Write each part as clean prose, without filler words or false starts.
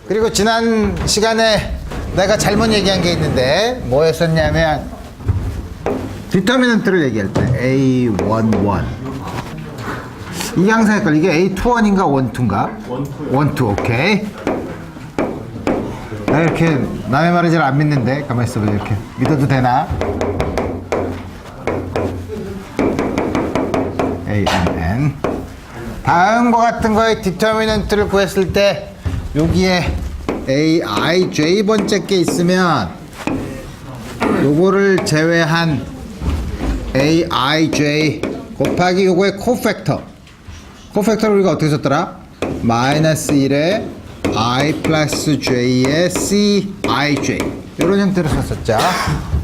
그리고 지난 시간에 내가 잘못 얘기한 게 있는데 뭐였었냐면 디터미넌트를 얘기할 때 A11 이게 항상 헷갈려. 이게 A21인가 12인가? 12 오케이. 나 이렇게 남의 말을 잘 안 믿는데 가만히 있어봐. 이렇게 믿어도 되나? ANN 다음과 같은 거에 디터미넌트를 구했을 때 여기에 AIJ 번째 게 있으면 요거를 제외한 AIJ 곱하기 요거의 코팩터를 우리가 어떻게 썼더라? 마이너스 1에 I 플러스 J의 CIJ 이런 형태로 썼었죠.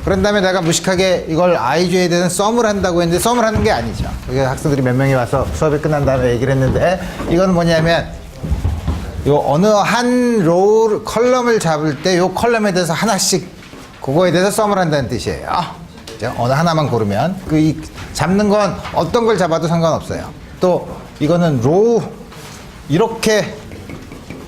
그런 다음에 내가 무식하게 이걸 IJ에 대해서 썸을 한다고 했는데 썸을 하는 게 아니죠. 이게 학생들이 몇 명이 와서 수업이 끝난 다음에 얘기를 했는데 이건 뭐냐면 요 어느 한 로우 컬럼을 잡을 때 요 컬럼에 대해서 하나씩 그거에 대해서 썸을 한다는 뜻이에요. 어느 하나만 고르면 이 잡는 건 어떤 걸 잡아도 상관없어요. 또 이거는 로우 이렇게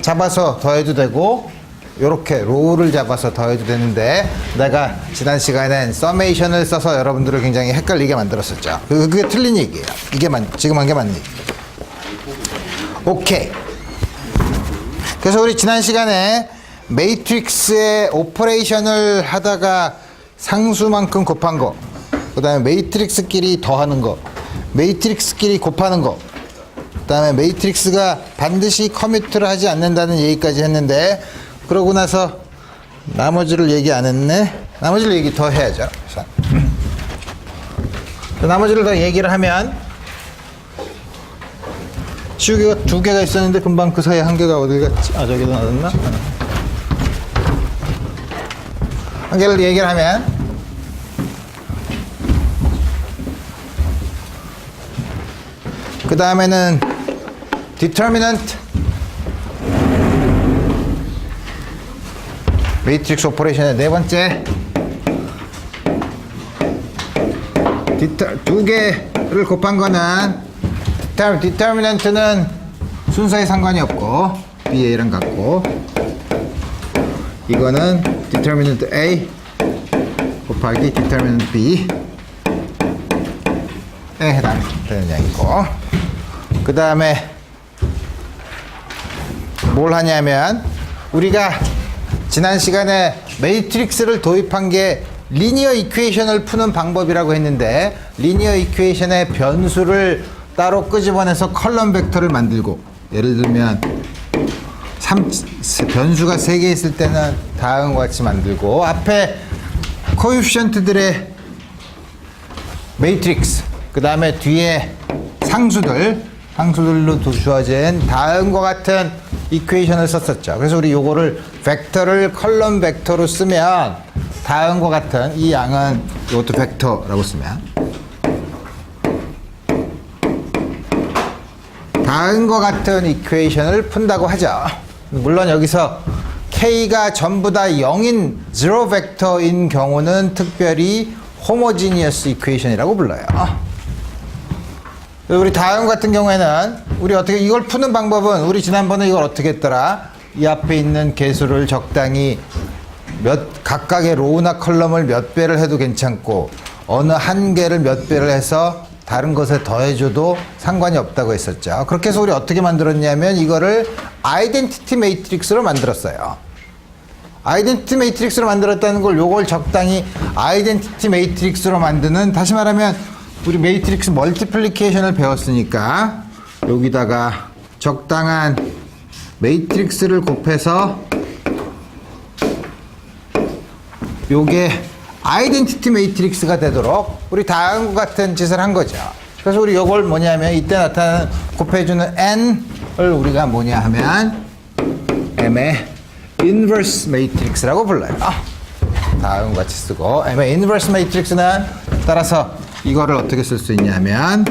잡아서 더해도 되고 이렇게 로우를 잡아서 더해도 되는데 내가 지난 시간엔 서메이션을 써서 여러분들을 굉장히 헷갈리게 만들었었죠. 그게 틀린 얘기예요. 이게 지금 한 게 맞는 얘기. 오케이. 그래서 우리 지난 시간에 매트릭스의 오퍼레이션을 하다가 상수만큼 곱한 거, 그 다음에 매트릭스끼리 더하는 거, 매트릭스끼리 곱하는 거, 그 다음에 매트릭스가 반드시 커뮤트를 하지 않는다는 얘기까지 했는데 그러고 나서 나머지를 얘기 안 했네. 나머지를 얘기 더 해야죠. 나머지를 더 얘기를 하면 지우개가 2개가 있었는데 금방 그 사이에 1개가 어디 갔지? 아 저기도 놔뒀나? 한 개를 얘기를 하면 그 다음에는 determinant 매트릭스 오퍼레이션의 네 번째 2개를 곱한 거는 디터미넌트는 순서에 상관이 없고 BA랑 같고 이거는 디터미넌트 A 곱하기 디터미넌트 B에 해당되는 양이고 그 다음에 뭘 하냐면 우리가 지난 시간에 매트릭스를 도입한 게 리니어 이퀘이션을 푸는 방법이라고 했는데 리니어 이퀘이션의 변수를 따로 끄집어내서 컬럼 벡터를 만들고 예를 들면 변수가 3개 있을 때는 다음과 같이 만들고 앞에 코에피션트들의 매트릭스 그 다음에 뒤에 상수들로 주어진 다음과 같은 이퀘이션을 썼었죠. 그래서 우리 요거를 벡터를 컬럼 벡터로 쓰면 다음과 같은 이 양은 이것도 벡터라고 쓰면 다음과 같은 이퀘이션을 푼다고 하죠. 물론 여기서 K가 전부 다 0인 0 벡터인 경우는 특별히 호모지니어스 이퀘이션이라고 불러요. 우리 다음 같은 경우에는 우리 어떻게 이걸 푸는 방법은 우리 지난번에 이걸 어떻게 했더라? 이 앞에 있는 개수를 적당히 각각의 로우나 컬럼을 몇 배를 해도 괜찮고 어느 한 개를 몇 배를 해서 다른 것에 더해줘도 상관이 없다고 했었죠. 그렇게 해서 우리 어떻게 만들었냐면 이거를 아이덴티티 매트릭스로 만들었어요. 아이덴티티 매트릭스로 만들었다는 걸 요걸 적당히 아이덴티티 매트릭스로 만드는 다시 말하면 우리 매트릭스 멀티플리케이션을 배웠으니까 여기다가 적당한 매트릭스를 곱해서 요게 아이덴티티 매트릭스가 되도록 우리 다음과 같은 짓을 한 거죠. 그래서 우리 요걸 뭐냐면 이때 나타나는 곱해주는 n을 우리가 뭐냐 하면 m의 인버스 매트릭스라고 불러요. 다음과 같이 쓰고 m의 인버스 매트릭스는 따라서 이거를 어떻게 쓸 수 있냐면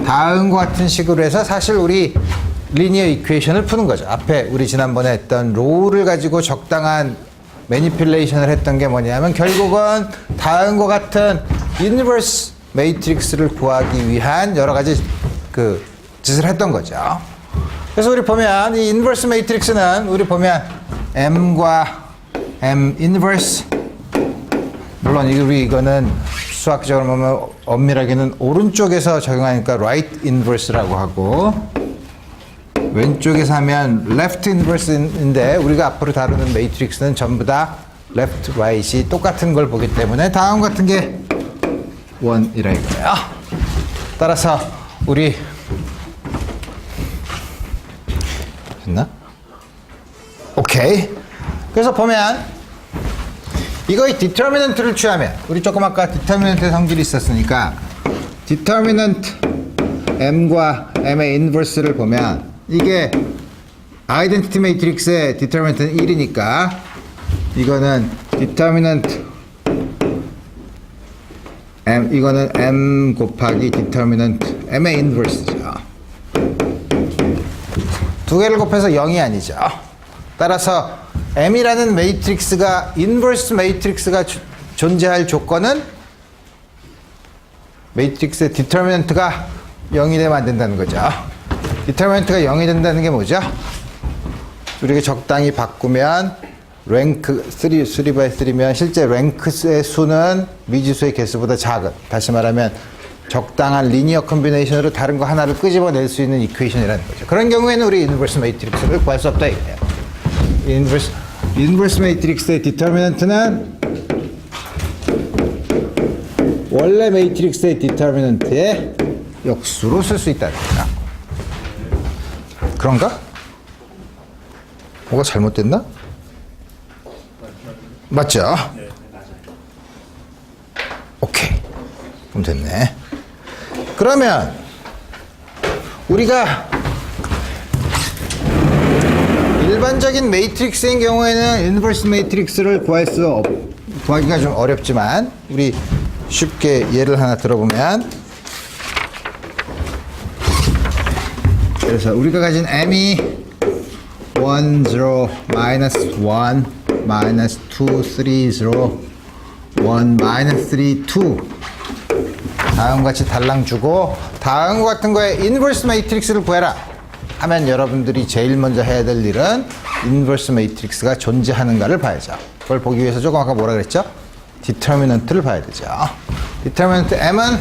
다음과 같은 식으로 해서 사실 우리 리니어 이퀘이션을 푸는 거죠. 앞에 우리 지난번에 했던 로우를 가지고 적당한 매니플레이션을 했던 게 뭐냐면 결국은 다음과 같은 인버스 매트릭스를 구하기 위한 여러 가지 그 짓을 했던 거죠. 그래서 우리 보면 이 인버스 매트릭스는 우리 보면 M과 M 인버스, 물론 우리 이거는 수학적으로 보면 엄밀하게는 오른쪽에서 적용하니까 right inverse라고 하고, 왼쪽에서 하면 left inverse인데 우리가 앞으로 다루는 매트릭스는 전부 다 left, right이 똑같은 걸 보기 때문에 다음 같은 게 1이라 이거예요. 따라서 우리 됐나? 오케이. 그래서 보면 이거의 디터미넌트를 취하면, 우리 조금 아까 디터미넌트 성질이 있었으니까 디터미넌트 M과 M의 인버스를 보면 이게 아이덴티티 매트릭스의 디터미넌트는 1이니까 이거는 디터미넌트 M, 이거는 M 곱하기 디터미넌트 M의 인버스죠. 두 개를 곱해서 0이 아니죠. 따라서 M이라는 매트릭스가 인버스 매트릭스가 존재할 조건은 매트릭스의 디터미넌트가 0이 되면 안 된다는 거죠. 디터미넌트가 0이 된다는 게 뭐죠? 우리가 적당히 바꾸면 랭크 3by3면 실제 랭크의 수는 미지수의 개수보다 작은, 다시 말하면 적당한 리니어 컨비네이션으로 다른 거 하나를 끄집어낼 수 있는 이퀘이션이라는 거죠. 그런 경우에는 우리 인버스 매트릭스를 구할 수 없다 이거예요. 인버스 매트릭스의 디터미넌트는 원래 매트릭스의 디터미넌트의 역수로 쓸 수 있다는 거야. 그런가? 뭐가 잘못됐나? 맞죠? 네, 맞아요. 오케이. 그럼 됐네. 그러면 우리가 일반적인 매트릭스인 경우에는 인버스 매트릭스를 구하기가 좀 어렵지만 우리 쉽게 예를 하나 들어보면, 그래서 우리가 가진 M이 1, 0, 마이너스 1, 마이너스 2, 3, 0, 1, 마이너스 3, 2 다음과 같이 달랑 주고 다음과 같은 거에 인버스 매트릭스를 구해라 하면 여러분들이 제일 먼저 해야 될 일은 인버스 매트릭스가 존재하는가를 봐야죠. 그걸 보기 위해서 조금 아까 뭐라 그랬죠? 디터미넌트를 봐야 되죠. 디터미넌트 M은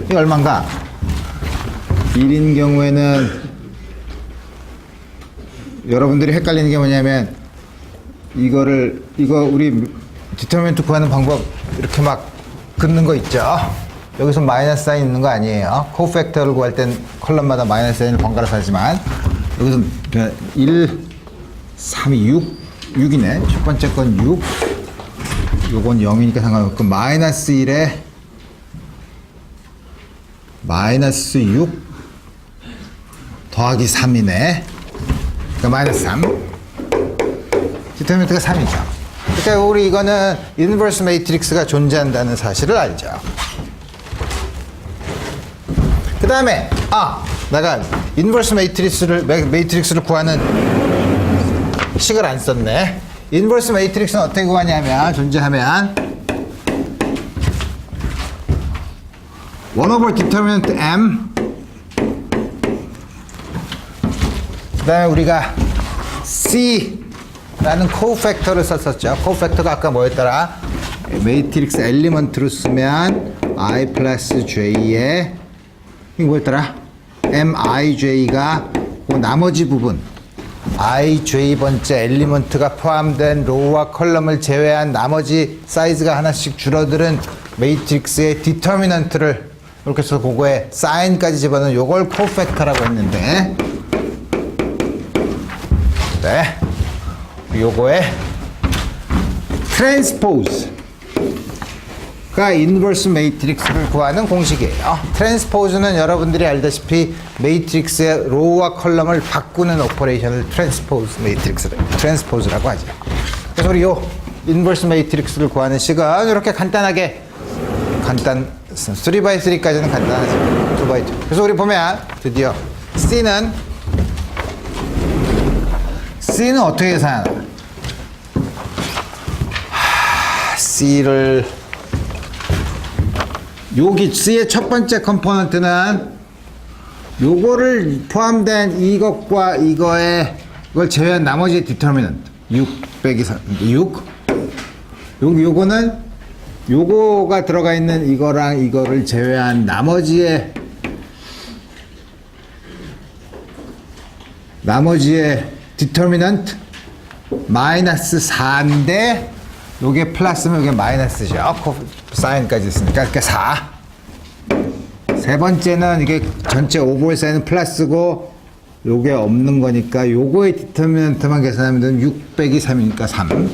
이게 얼마인가? 1인 경우에는 여러분들이 헷갈리는 게 뭐냐면 이거 우리 디터미넌트 구하는 방법 이렇게 막 긋는 거 있죠. 여기서 마이너스 사인 있는 거 아니에요. 코팩터를 구할 땐 컬럼마다 마이너스 사인을 번갈아서 하지만 여기서 1, 3, 6이네. 첫 번째 건 6, 요건 0이니까 상관없고 마이너스 1에 마이너스 6 더하기 3이네. 그러니까 마이너스 3. 디터미넌트가 3이죠. 그러니까 우리 이거는 인버스 매트릭스가 존재한다는 사실을 알죠. 그 다음에 내가 인버스 매트릭스를 구하는 식을 안 썼네. 인버스 매트릭스는 어떻게 구하냐면 존재하면 1 디터미넌트 M, 그 다음에 우리가 C라는 코팩터를 썼었죠. 코팩터가 아까 뭐였더라? 매트릭스 엘리먼트로 쓰면 I 플러스 J에 이게 뭐였더라? MIJ가 그 나머지 부분 IJ 번째 엘리먼트가 포함된 로우와 컬럼을 제외한 나머지 사이즈가 하나씩 줄어드는 매트릭스의 디터미넌트를 이렇게 해서 그거에 사인까지 집어넣은 요걸 코팩터라고 했는데, 네, 요거에 트랜스포즈가 인버스 매트릭스를 구하는 공식이에요. 트랜스포즈는 여러분들이 알다시피 매트릭스의 로우와 컬럼을 바꾸는 오퍼레이션을 트랜스포즈라고 하죠. 그래서 우리 요 인버스 매트릭스를 구하는 식은 이렇게 간단하게 3x3까지는 간단하죠. 2x2. 그래서 우리 보면 드디어 C는 어떻게 계산하나? C를 여기 C의 첫 번째 컴포넌트는 요거를 포함된 이것과 이걸 제외한 나머지 디터미넌트 6 빼기 3, 6 요거는 요거가 들어가 있는 이거랑 이거를 제외한 나머지의 디터미넌트 마이너스 4인데 요게 플러스면 요게 마이너스죠. 사인까지 있으니까 그러니까 4. 세 번째는 이게 전체 오버올 사인은 플러스고 요게 없는 거니까 요거의 디터미넌트만 계산하면 6 빼기 3이니까 3.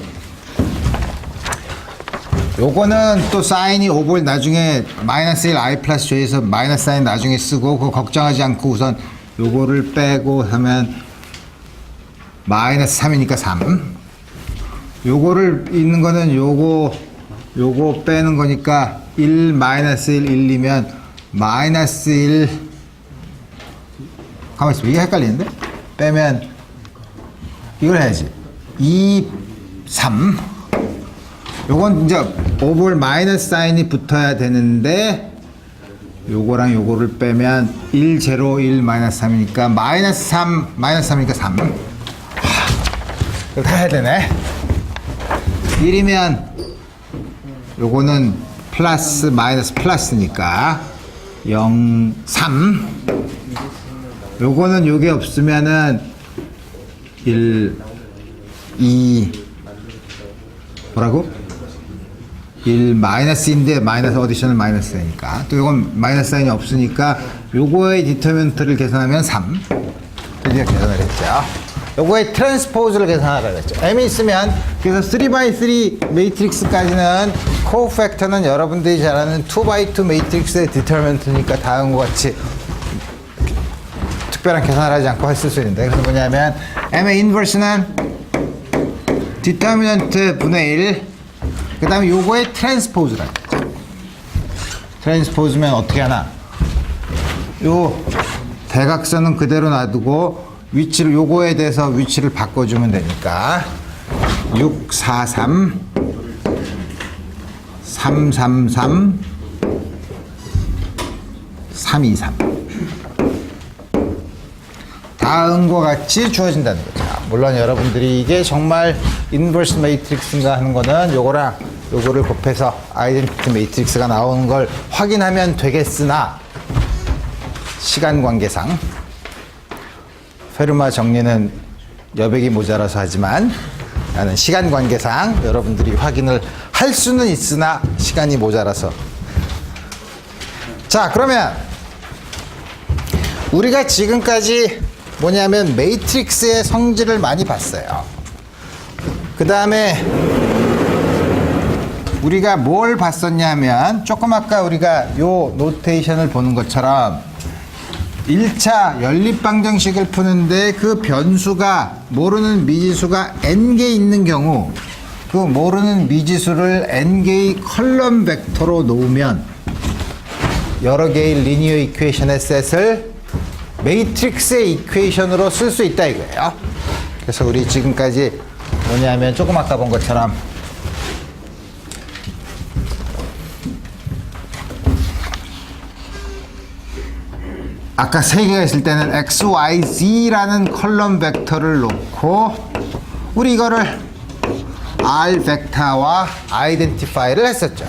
요거는 또 사인이 오버올 나중에 마이너스 1 i 플러스 j에서 마이너스 사인 나중에 쓰고 그거 걱정하지 않고 우선 요거를 빼고 하면 마이너스 3이니까 3. 요거를 있는 거는 요거 빼는 거니까 1 마이너스 1 1이면 마이너스 1 가만 있어. 이게 헷갈리는데? 빼면 이걸 해야지. 2 3 요건 이제 오버올 마이너스 사인이 붙어야 되는데 요거랑 요거를 빼면 1 0 1 마이너스 3이니까 마이너스 3이니까 3 이거 다 해야 되네. 1이면 요거는 플러스 마이너스 플러스니까 0 3 요거는 요게 없으면은 1 2 뭐라고? 1 마이너스인데 마이너스 어디셔널 마이너스니까 또 요건 마이너스 사인이 없으니까 요거의 디터미넌트를 계산하면 3 드디어 계산을 했죠. 요거의 트랜스포즈를 계산하라고 했죠. M이 있으면 그래서 3x3 매트릭스까지는 코팩터는 여러분들이 잘 아는 2x2 매트릭스의 디터미넌트니까 다음과 같이 특별한 계산을 하지 않고 했을 수 있는데 그래서 뭐냐면 M의 인버스는 디터미넌트 분의 1 그 다음에 요거의 트랜스포즈라고 했죠. 트랜스포즈면 어떻게 하나 요 대각선은 그대로 놔두고 위치를 요거에 대해서 위치를 바꿔주면 되니까 6 4 3 3 3 3 3 2 3 다음과 같이 주어진다는 거죠. 물론 여러분들이 이게 정말 인버스 매트릭스인가 하는 거는 요거랑 요거를 곱해서 아이덴티티 매트릭스가 나오는 걸 확인하면 되겠으나 시간 관계상 페르마 정리는 여백이 모자라서 하지만 나는 시간 관계상 여러분들이 확인을 할 수는 있으나 시간이 모자라서. 자, 그러면 우리가 지금까지 뭐냐면 매트릭스의 성질을 많이 봤어요. 그 다음에 우리가 뭘 봤었냐면 조금 아까 우리가 요 노테이션을 보는 것처럼 1차 연립방정식을 푸는데 그 변수가 모르는 미지수가 n개 있는 경우 그 모르는 미지수를 n개의 컬럼 벡터로 놓으면 여러 개의 리니어 이퀘이션의 셋을 매트릭스의 이퀘이션으로 쓸 수 있다 이거예요. 그래서 우리 지금까지 뭐냐면 조금 아까 본 것처럼 아까 세 개가 있을 때는 x, y, z라는 컬럼 벡터를 놓고 우리 이거를 r 벡터와 아이덴티파이를 했었죠.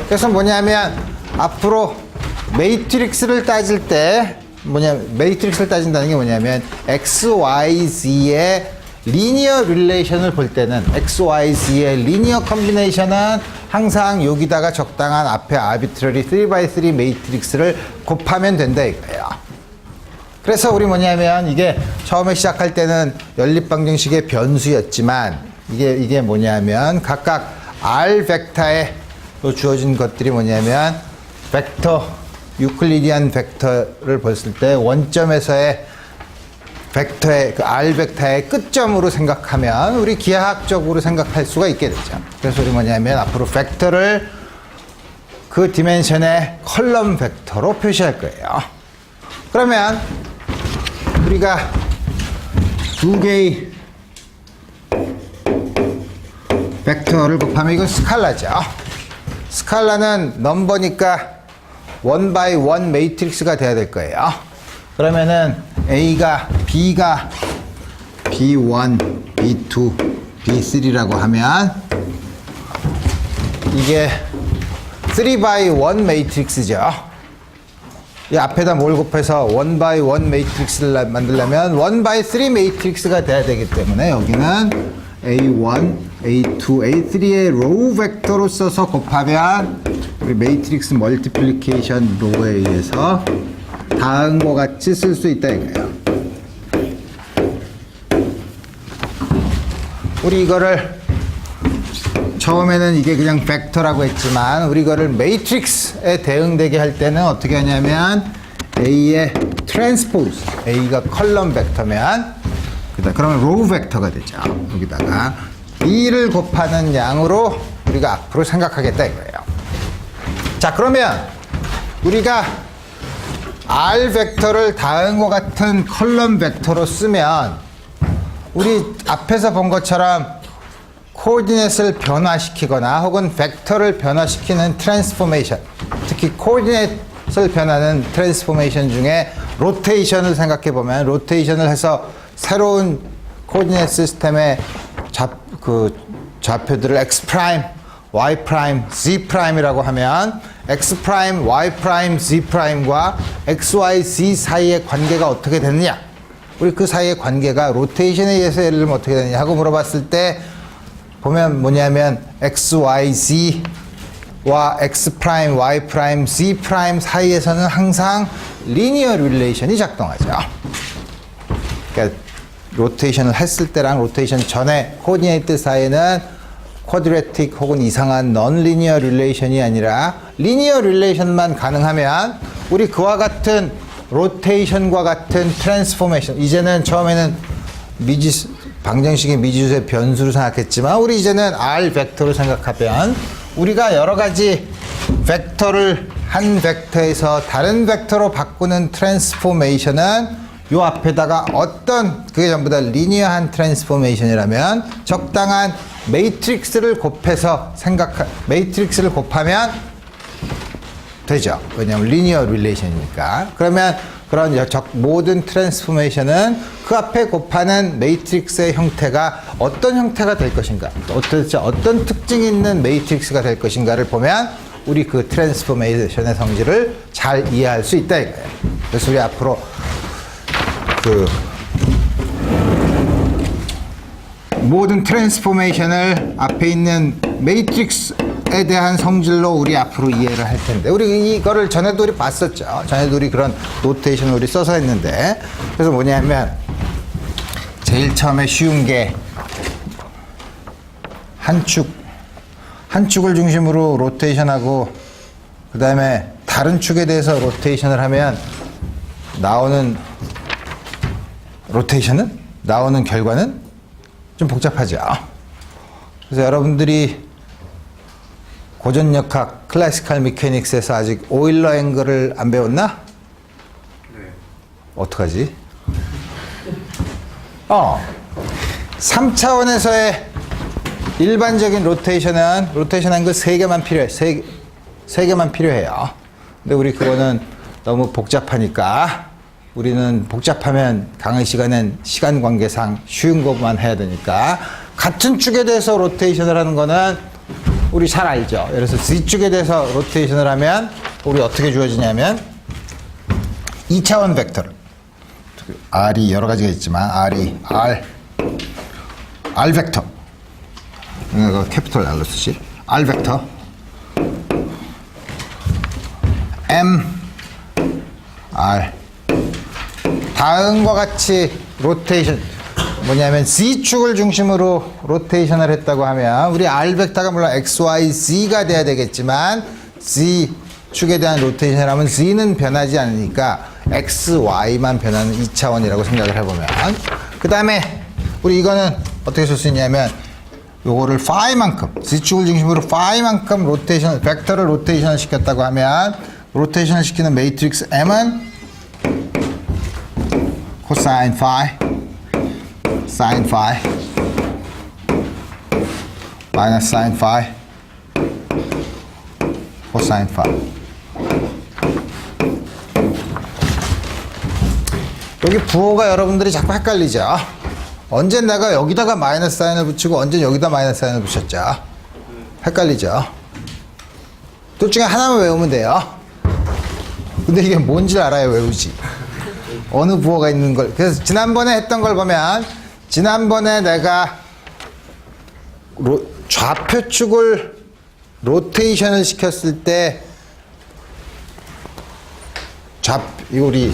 그래서 뭐냐면 앞으로 매트릭스를 따질 때 매트릭스를 따진다는 게 뭐냐면 x, y, z의 리니어 릴레이션을 볼 때는 x, y, z의 리니어 컴비네이션은 항상 여기다가 적당한 앞에 아비트러리 3x3 매트릭스를 곱하면 된다 이거예요. 그래서 우리 뭐냐면 이게 처음에 시작할 때는 연립방정식의 변수였지만 이게 뭐냐면 각각 r 벡터에 주어진 것들이 뭐냐면 벡터 유클리디안 벡터를 봤을 때 원점에서의 벡터의 그 r 벡터의 끝점으로 생각하면 우리 기하학적으로 생각할 수가 있게 되죠. 그래서 우리 뭐냐면 앞으로 벡터를 그 디멘션의 컬럼 벡터로 표시할 거예요. 그러면 우리가 두 개의 벡터를 곱하면 이건 스칼라죠. 스칼라는 넘버니까 원 바이 원 매트릭스가 돼야 될 거예요. 그러면은 A가 B가 B1, B2, B3라고 하면 이게 3 by 1 매트릭스죠. 이 앞에다 뭘 곱해서 1 by 1 매트릭스를 만들려면 1 by 3 매트릭스가 돼야 되기 때문에 여기는 A1, A2, A3의 로우 벡터로 써서 곱하면 우리 매트릭스 멀티플리케이션 로에 의해서 다음과 같이 쓸 수 있다 이거예요. 우리 이거를 처음에는 이게 그냥 벡터라고 했지만 우리 이거를 매트릭스에 대응되게 할 때는 어떻게 하냐면 A의 트랜스포즈, A가 컬럼 벡터면 그러면 로우 벡터가 되죠. 여기다가 B를 곱하는 양으로 우리가 앞으로 생각하겠다 이거예요. 자, 그러면 우리가 R 벡터를 다음과 같은 컬럼 벡터로 쓰면 우리 앞에서 본 것처럼 코디네이트를 변화시키거나 혹은 벡터를 변화시키는 트랜스포메이션, 특히 코디네이트를 변하는 트랜스포메이션 중에 로테이션을 생각해 보면 로테이션을 해서 새로운 코디네이트 시스템의 좌표들을 X 프라임, Y 프라임, Z 프라임이라고 하면 X 프라임, Y 프라임, Z 프라임과 X, Y, Z 사이의 관계가 어떻게 되느냐? 우리 그 사이의 관계가 로테이션에 의해서 예를 들면 어떻게 되느냐 하고 물어봤을 때 보면 뭐냐면 X, Y, Z와 X 프라임, Y 프라임, Z 프라임 사이에서는 항상 리니어 릴레이션이 작동하죠. 그러니까 로테이션을 했을 때랑 로테이션 전에 코디네이트 사이에는 쿼드레틱 혹은 이상한 넌 리니어 릴레이션이 아니라 리니어 릴레이션만 가능하면 우리 그와 같은 로테이션과 같은 트랜스포메이션, 이제는 처음에는 방정식의 미지수의 변수로 생각했지만 우리 이제는 R 벡터로 생각하면 우리가 여러 가지 벡터를 한 벡터에서 다른 벡터로 바꾸는 트랜스포메이션은 요 앞에다가 어떤 그게 전부 다 리니어한 트랜스포메이션이라면 적당한 매트릭스를 곱해서 매트릭스를 곱하면 되죠. 왜냐하면 리니어 릴레이션이니까. 그러면 그런 모든 트랜스포메이션은 그 앞에 곱하는 매트릭스의 형태가 어떤 형태가 될 것인가, 도대체 어떤 특징이 있는 매트릭스가 될 것인가를 보면 우리 그 트랜스포메이션의 성질을 잘 이해할 수 있다 이거예요. 그래서 우리 앞으로 그 모든 트랜스포메이션을 앞에 있는 매트릭스에 대한 성질로 우리 앞으로 이해를 할 텐데, 우리 이거를 전에도 우리 봤었죠. 전에도 우리 그런 노테이션을 우리 써서 했는데, 그래서 뭐냐면 제일 처음에 쉬운 게 한 축을 중심으로 로테이션하고 그 다음에 다른 축에 대해서 로테이션을 하면 나오는 결과는 좀 복잡하죠. 그래서 여러분들이 고전역학 클래시컬 미케닉스에서 아직 오일러 앵글을 안 배웠나? 네. 어떡하지? 3차원에서의 일반적인 로테이션 앵글 3개만 필요해. 3개만 필요해요. 근데 우리 그거는 너무 복잡하니까 우리는 복잡하면 강의 시간엔 시간 관계상 쉬운 것만 해야 되니까 같은 축에 대해서 로테이션을 하는 거는 우리 잘 알죠. 예를 들어서 Z축에 대해서 로테이션을 하면 우리 어떻게 주어지냐면 2차원 벡터를, R이 여러 가지가 있지만 R 벡터, 이거 캐피털 R로 쓰지. R 벡터 M R 다음과 같이 로테이션, 뭐냐면 Z축을 중심으로 로테이션을 했다고 하면 우리 R 벡터가 물론 X, Y, Z가 돼야 되겠지만 Z축에 대한 로테이션을 하면 Z는 변하지 않으니까 X, Y만 변하는 2차원이라고 생각을 해보면, 그 다음에 우리 이거는 어떻게 쓸 수 있냐면 요거를 파이만큼, Z축을 중심으로 파이만큼 벡터를 로테이션을 시켰다고 하면 로테이션을 시키는 매트릭스 M은 코사인 파이, 사인 파이, 마이너스 사인 파이, 코사인 파이. 여기 부호가 여러분들이 자꾸 헷갈리죠. 언제 내가 여기다가 마이너스 사인을 붙이고 언제 여기다 마이너스 사인을 붙였죠. 헷갈리죠. 둘 중에 하나만 외우면 돼요. 근데 이게 뭔지 알아야 외우지. 어느 부호가 있는 걸. 그래서 지난번에 했던 걸 보면 지난번에 내가 좌표축을 로테이션을 시켰을 때 우리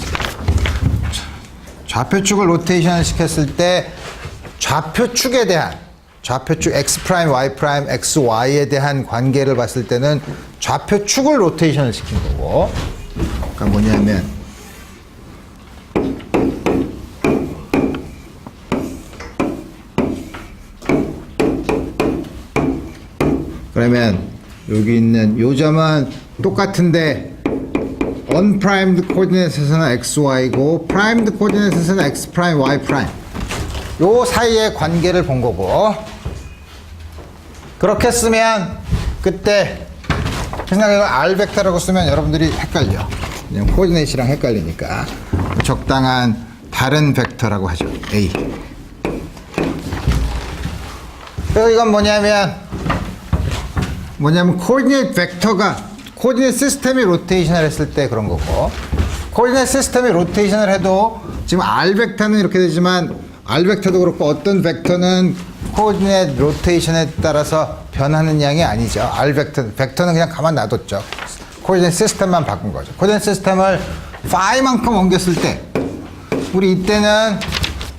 좌표축을 로테이션을 시켰을 때 좌표축에 대한 좌표축 x 프라임, y 프라임, x, y에 대한 관계를 봤을 때는 좌표축을 로테이션을 시킨 거고, 그러니까 뭐냐면 그러면 여기 있는 요 점은 똑같은데 unprimed 코디네이트에서는 xy고 primed 코디네이트에서는 x 프라임, y 프라임 요 사이의 관계를 본 거고, 그렇게 쓰면 그때 생각해 r 벡터라고 쓰면 여러분들이 헷갈려. 그냥 코디네이트랑 헷갈리니까 적당한 다른 벡터라고 하죠. a. 그래서 이건 뭐냐면 코디네이트 벡터가 코디네이트 시스템이 로테이션을 했을 때 그런 거고, 코디네이트 시스템이 로테이션을 해도 지금 r 벡터는 이렇게 되지만 r 벡터도 그렇고 어떤 벡터는 코디네이트 로테이션에 따라서 변하는 양이 아니죠. r 벡터는 그냥 가만 놔뒀죠. 코디네이트 시스템만 바꾼 거죠. 코디네이트 시스템을 파이만큼 옮겼을 때 우리 이때는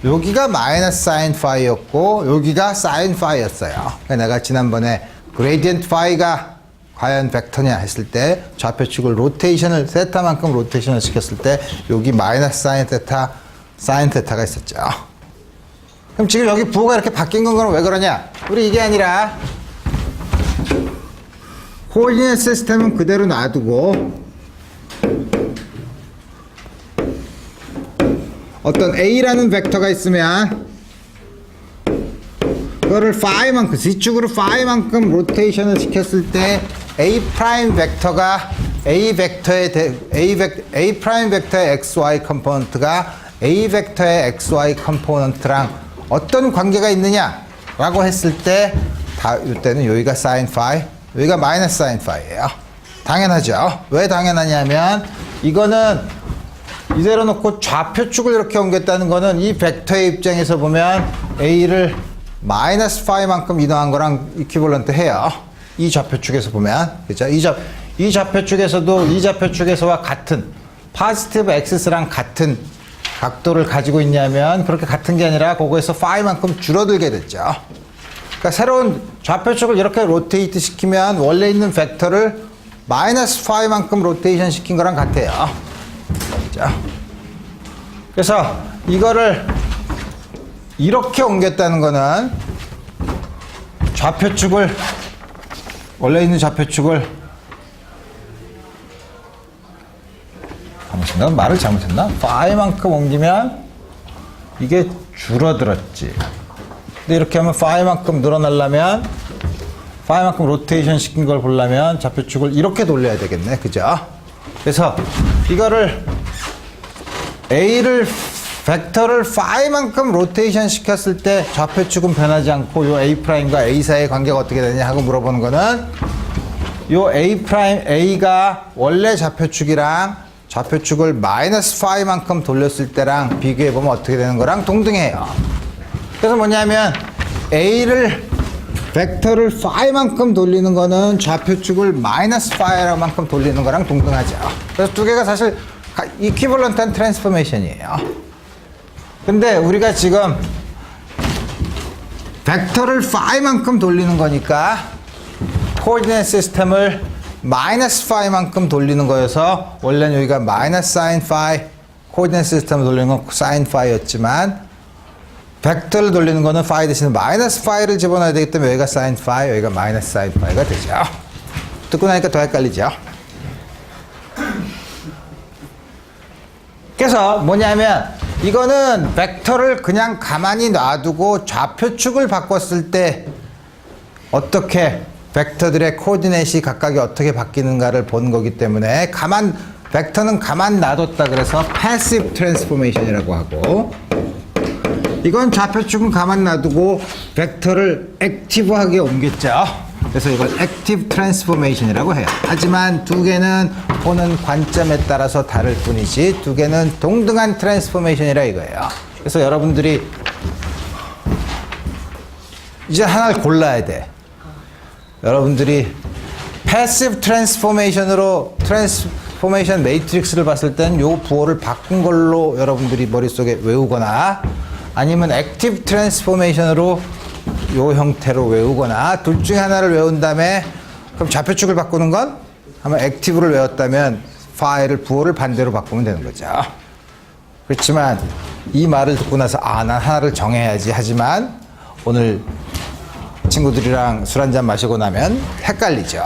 여기가 마이너스 사인 파이였고 여기가 사인 파이였어요. 내가 지난번에 그레디언트 파이가 과연 벡터냐 했을 때 좌표축을 로테이션을 세타만큼 로테이션을 시켰을 때 여기 마이너스 사인 세타, 사인 세타가 있었죠. 그럼 지금 여기 부호가 이렇게 바뀐 건 왜 그러냐? 우리 이게 아니라 코디네이트 시스템은 그대로 놔두고 어떤 A라는 벡터가 있으면 그거를 파이만큼, C축으로 파이만큼 로테이션을 시켰을 때 A 프라임 벡터가 A 프라임 벡터의 XY 컴포넌트가 A 벡터의 XY 컴포넌트랑 어떤 관계가 있느냐라고 했을 때 이때는 여기가 사인 파이, 여기가 마이너스 사인 파이예요. 당연하죠. 왜 당연하냐면 이거는 이대로 놓고 좌표축을 이렇게 옮겼다는 거는 이 벡터의 입장에서 보면 A를 마이너스 파이만큼 이동한 거랑 이퀴벌런트 해요. 이 좌표축에서 보면. 그죠? 이 좌표축에서도 이 좌표축에서와 같은 포지티브 엑시스랑 같은 각도를 가지고 있냐면 그렇게 같은 게 아니라 그거에서 파이만큼 줄어들게 됐죠. 그러니까 새로운 좌표축을 이렇게 로테이트 시키면 원래 있는 벡터를 마이너스 파이만큼 로테이션 시킨 거랑 같아요. 그죠? 그래서 이거를 이렇게 옮겼다는 거는 좌표축을 원래 있는 좌표축을 잘못했나? 말을 잘못했나? 파이만큼 옮기면 이게 줄어들었지. 근데 이렇게 하면 파이만큼 늘어나려면 파이만큼 로테이션 시킨 걸 보려면 좌표축을 이렇게 돌려야 되겠네. 그죠? 그래서 이거를 A를 벡터를 파이만큼 로테이션 시켰을 때 좌표축은 변하지 않고 요 A 프라임과 A 사이의 관계가 어떻게 되냐 하고 물어보는 거는 요 A 프라임 A가 원래 좌표축이랑 좌표축을 마이너스 파이만큼 돌렸을 때랑 비교해 보면 어떻게 되는 거랑 동등해요. 그래서 뭐냐면 A를 벡터를 파이만큼 돌리는 거는 좌표축을 마이너스 파이만큼 돌리는 거랑 동등하죠. 그래서 두 개가 사실 이퀴벌런트한 트랜스포메이션이에요. 근데 우리가 지금 벡터를 파이만큼 돌리는 거니까 코디네이트 시스템을 마이너스 파이만큼 돌리는 거여서 원래는 여기가 마이너스 사인 파이, 코디네이트 시스템을 돌리는 건 사인 파이였지만 벡터를 돌리는 거는 파이 대신에 마이너스 파이를 집어넣어야 되기 때문에 여기가 사인 파이, 여기가 마이너스 사인 파이가 되죠. 듣고 나니까 더 헷갈리죠. 그래서 뭐냐면 이거는 벡터를 그냥 가만히 놔두고 좌표축을 바꿨을 때 어떻게 벡터들의 코디네이트이 각각이 어떻게 바뀌는가를 본 거기 때문에 벡터는 가만 놔뒀다 그래서 패시브 트랜스포메이션이라고 하고, 이건 좌표축은 가만 놔두고 벡터를 액티브하게 옮겼죠. 그래서 이걸 액티브 트랜스포메이션이라고 해요. 하지만 두 개는 보는 관점에 따라서 다를 뿐이지 두 개는 동등한 트랜스포메이션이라 이거예요. 그래서 여러분들이 이제 하나를 골라야 돼. 여러분들이 패시브 트랜스포메이션으로 트랜스포메이션 매트릭스를 봤을 땐 요 부호를 바꾼 걸로 여러분들이 머릿속에 외우거나, 아니면 액티브 트랜스포메이션으로 요 형태로 외우거나, 둘 중에 하나를 외운 다음에 그럼 좌표축을 바꾸는 건 아마 액티브를 외웠다면 파일을 부호를 반대로 바꾸면 되는 거죠. 그렇지만 이 말을 듣고 나서 난 하나를 정해야지 하지만 오늘 친구들이랑 술 한잔 마시고 나면 헷갈리죠.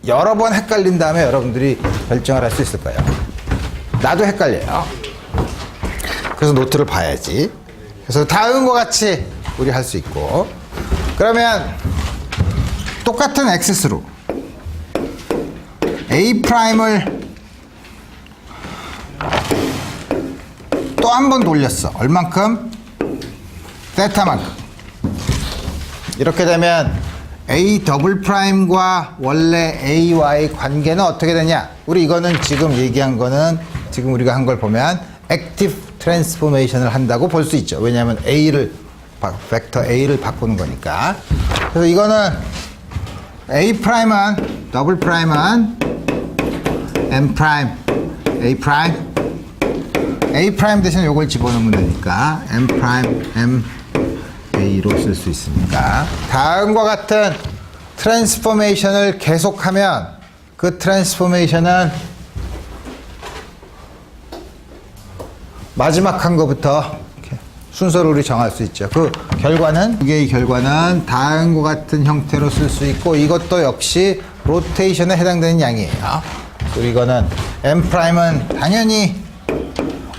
여러 번 헷갈린 다음에 여러분들이 결정을 할 수 있을 거예요. 나도 헷갈려요. 그래서 노트를 봐야지. 그래서 다음과 같이 우리 할 수 있고, 그러면 똑같은 액세스로 A'을 또 한 번 돌렸어. 얼만큼? 세타만큼. 이렇게 되면 A 더블 프라임과 원래 A와의 관계는 어떻게 되냐? 우리 이거는 지금 얘기한 거는 지금 우리가 한 걸 보면 액티브 트랜스포메이션을 한다고 볼 수 있죠. 왜냐하면 벡터 A를 바꾸는 거니까. 그래서 이거는 A 프라임은 더블 프라임은 M 프라임 A 프라임 A 프라임 대신에 이걸 집어넣으면 되니까 M 프라임 M A로 쓸 수 있으니까, 다음과 같은 트랜스포메이션을 계속하면 그 트랜스포메이션은 마지막 한 거부터 이렇게 순서를 우리 정할 수 있죠. 그 결과는, 두 개의 결과는 다음과 같은 형태로 쓸 수 있고, 이것도 역시 로테이션에 해당되는 양이에요. 그리고 이거는 M 프라임은 당연히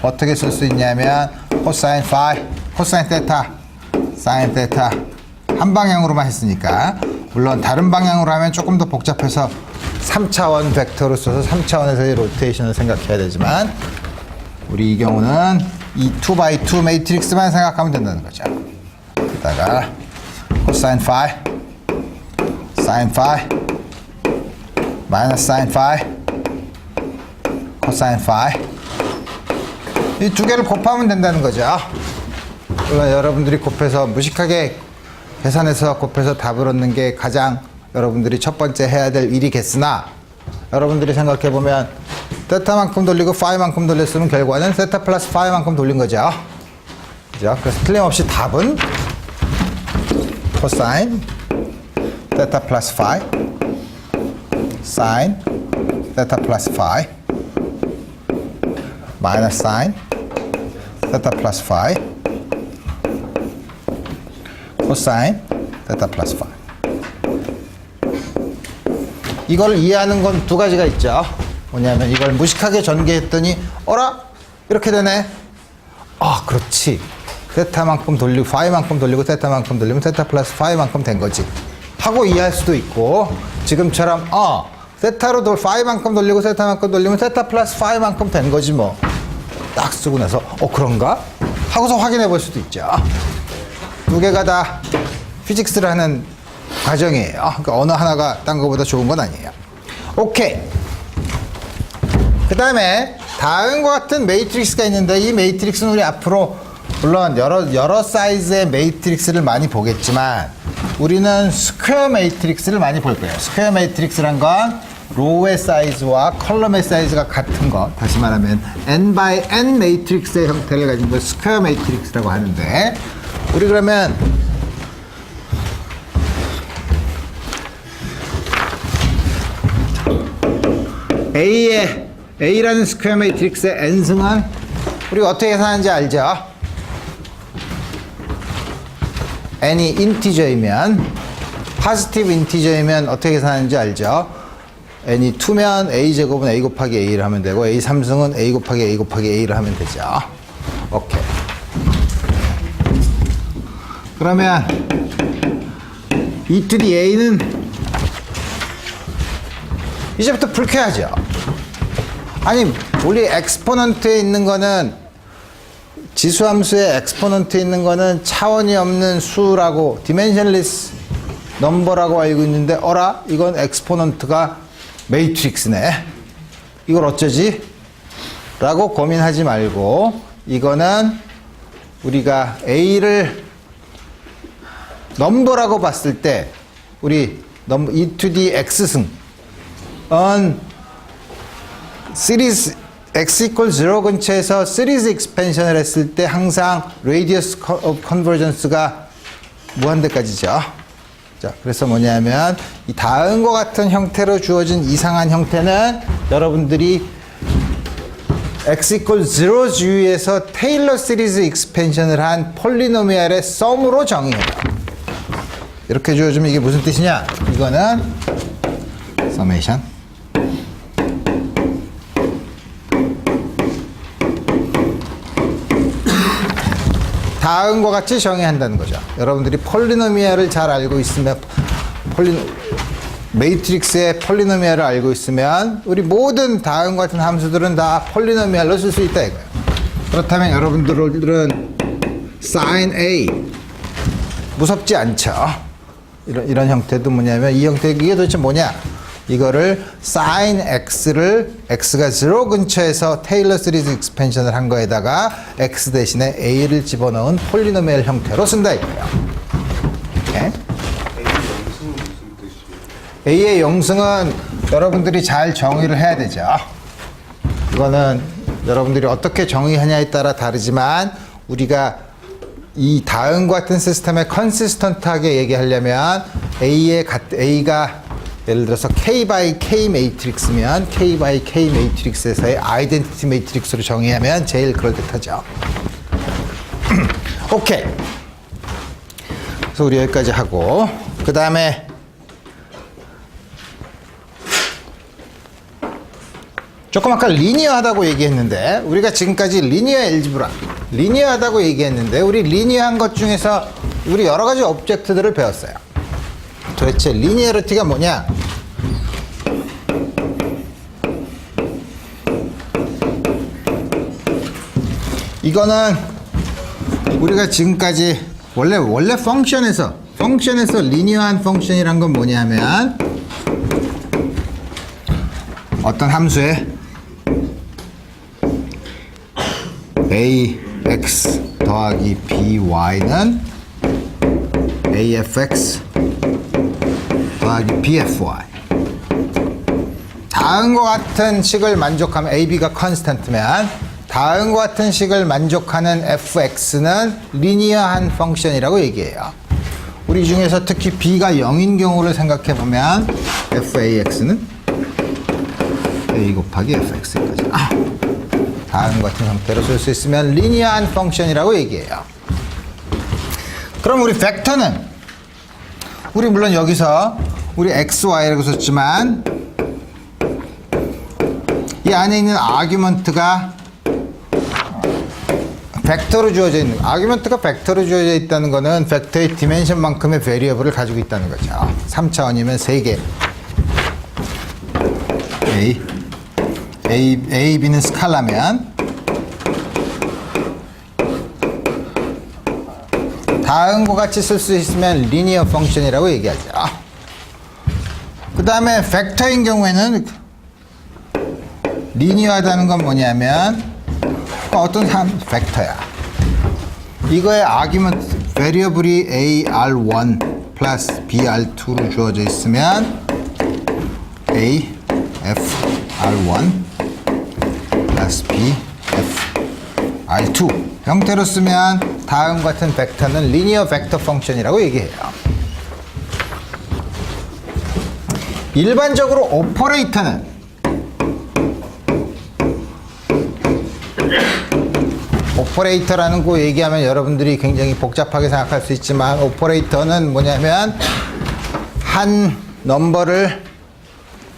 어떻게 쓸 수 있냐면 코사인 파이, 코사인 테타, 사인 테타 한 방향으로만 했으니까. 물론 다른 방향으로 하면 조금 더 복잡해서 3차원 벡터로 써서 3차원에서의 로테이션을 생각해야 되지만, 우리 이 경우는 이 2x2 매트릭스만 생각하면 된다는 거죠. 여기다가 코사인 파이, 사인 파이, 마이너스 사인 파이, 코사인 파이, 이 두 개를 곱하면 된다는 거죠. 물론 여러분들이 곱해서 무식하게 계산해서 곱해서 답을 얻는 게 가장 여러분들이 첫 번째 해야 될 일이겠으나, 여러분들이 생각해 보면 세타만큼 돌리고 파이만큼 돌렸으면 결과는 세타 플러스 파이만큼 돌린 거죠. 그죠? 그래서 틀림없이 답은 코사인 세타 플러스 파이, 사인 세타 플러스 파이, 마이너스 사인 세타 플러스 파이, 코사인 세타 플러스 파이. 이걸 이해하는 건 두 가지가 있죠. 뭐냐면 이걸 무식하게 전개했더니 어라? 이렇게 되네. 그렇지. 세타만큼 돌리고 파이만큼 돌리고 세타만큼 돌리면 세타 플러스 파이만큼 된 거지 하고 이해할 수도 있고, 지금처럼 세타로 파이만큼 돌리고 세타만큼 돌리면 세타 플러스 파이만큼 된 거지 뭐, 딱 쓰고 나서 그런가? 하고서 확인해 볼 수도 있죠. 두 개가 다 피직스를 하는 과정이에요. 그러니까 어느 하나가 딴 거보다 좋은 건 아니에요. 오케이. 그 다음에 다음과 같은 매트릭스가 있는데, 이 매트릭스는 우리 앞으로 물론 여러 사이즈의 매트릭스를 많이 보겠지만 우리는 스퀘어 매트릭스를 많이 볼 거예요. 스퀘어 매트릭스란 건 로우의 사이즈와 컬럼의 사이즈가 같은 거, 다시 말하면 n by n 매트릭스의 형태를 가진 걸 스퀘어 매트릭스라고 하는데, 우리 그러면 A라는 스퀘어 매트릭스의 n승은 우리가 어떻게 계산하는지 알죠? n이 인티저이면, 포지티브 인티저이면 어떻게 계산하는지 알죠? n이 2면 a제곱은 a 곱하기 a를 하면 되고, a 3승은 a 곱하기 a 곱하기 a를 하면 되죠. 오케이. 그러면 e to the a는 이제부터 불쾌하죠. 아니 우리 엑스포넌트에 있는 거는 지수함수의 엑스포넌트에 있는 거는 차원이 없는 수라고 디멘션리스 넘버라고 알고 있는데 어라? 이건 엑스포넌트가 매트릭스네. 이걸 어쩌지? 라고 고민하지 말고 이거는 우리가 A를 넘버라고 봤을 때 우리 e to the x승 시리즈 x equals 0 근처에서 시리즈 익스펜션을 했을 때 항상 radius of convergence가 무한대까지죠. 자, 그래서 뭐냐면 이 다음과 같은 형태로 주어진 이상한 형태는 여러분들이 x equals 0 주위에서 테일러 시리즈 익스펜션을 한 폴리노미알의 썸으로 정의해요. 이렇게 주어지면 이게 무슨 뜻이냐? 이거는 서메이션 다음과 같이 정의한다는 거죠. 여러분들이 폴리노미알을 잘 알고 있으면 매트릭스의 폴리노미알을 알고 있으면 우리 모든 다음과 같은 함수들은 다 폴리노미알로 쓸 수 있다 이거예요. 그렇다면 여러분들은 sin A 무섭지 않죠. 이런 형태도 뭐냐면 이 형태 이게 도대체 뭐냐? 이거를 sin x를 x가 0 근처에서 테일러 시리즈 익스펜션을 한 거에다가 x 대신에 a를 집어넣은 폴리노미얼 형태로 쓴다 이거예요. 오케이? a의 영승은 여러분들이 잘 정의를 해야 되죠. 이거는 여러분들이 어떻게 정의하냐에 따라 다르지만 우리가 이 다음과 같은 시스템에 컨시스턴트하게 얘기하려면 A가 예를 들어서 K by K 매트릭스면 K by K 매트릭스에서의 아이덴티티 매트릭스로 정의하면 제일 그럴듯하죠. 오케이. 그래서 우리 여기까지 하고 그 다음에 조금 아까 리니어하다고 얘기했는데 우리가 지금까지 리니어 엘지브라 리니어하다고 얘기했는데 우리 리니어한 것 중에서 우리 여러 가지 오브젝트들을 배웠어요. 도대체 리니어리티가 뭐냐? 이거는 우리가 지금까지 원래 펑션에서 리니어한 펑션이란 건 뭐냐면 어떤 함수에 ax 더하기 by는 afx 더하기 bfy 다음과 같은 식을 만족하면 ab가 컨스턴트면 다음과 같은 식을 만족하는 fx는 리니어한 펑션이라고 얘기해요. 우리 중에서 특히 b가 0인 경우를 생각해 보면 fax는 a 곱하기 fx까지 다음과 같은 형태로 쓸 수 있으면 리니어한 펑션이라고 얘기해요. 그럼 우리 벡터는 우리 물론 여기서 우리 xy라고 썼지만 이 안에 있는 아규먼트가 벡터로 주어져 있는 아규먼트가 벡터로 주어져 있다는 것은 벡터의 디멘션만큼의 베리어블을 가지고 있다는 거죠. 3차원이면 3개 A, B는 스칼라면 다음과 같이 쓸 수 있으면 리니어 펑션이라고 얘기하죠. 그 다음에 벡터인 경우에는 리니어하다는 건 뭐냐면 어떤 벡터야. 이거의 아규먼트 베리어블이 AR1 플러스 BR2로 주어져 있으면 AFR1 플러스 BFR2 형태로 쓰면 다음 같은 벡터는 리니어 벡터 펑션이라고 얘기해요. 일반적으로 오퍼레이터라는 거 얘기하면 여러분들이 굉장히 복잡하게 생각할 수 있지만 오퍼레이터는 뭐냐면 한 넘버를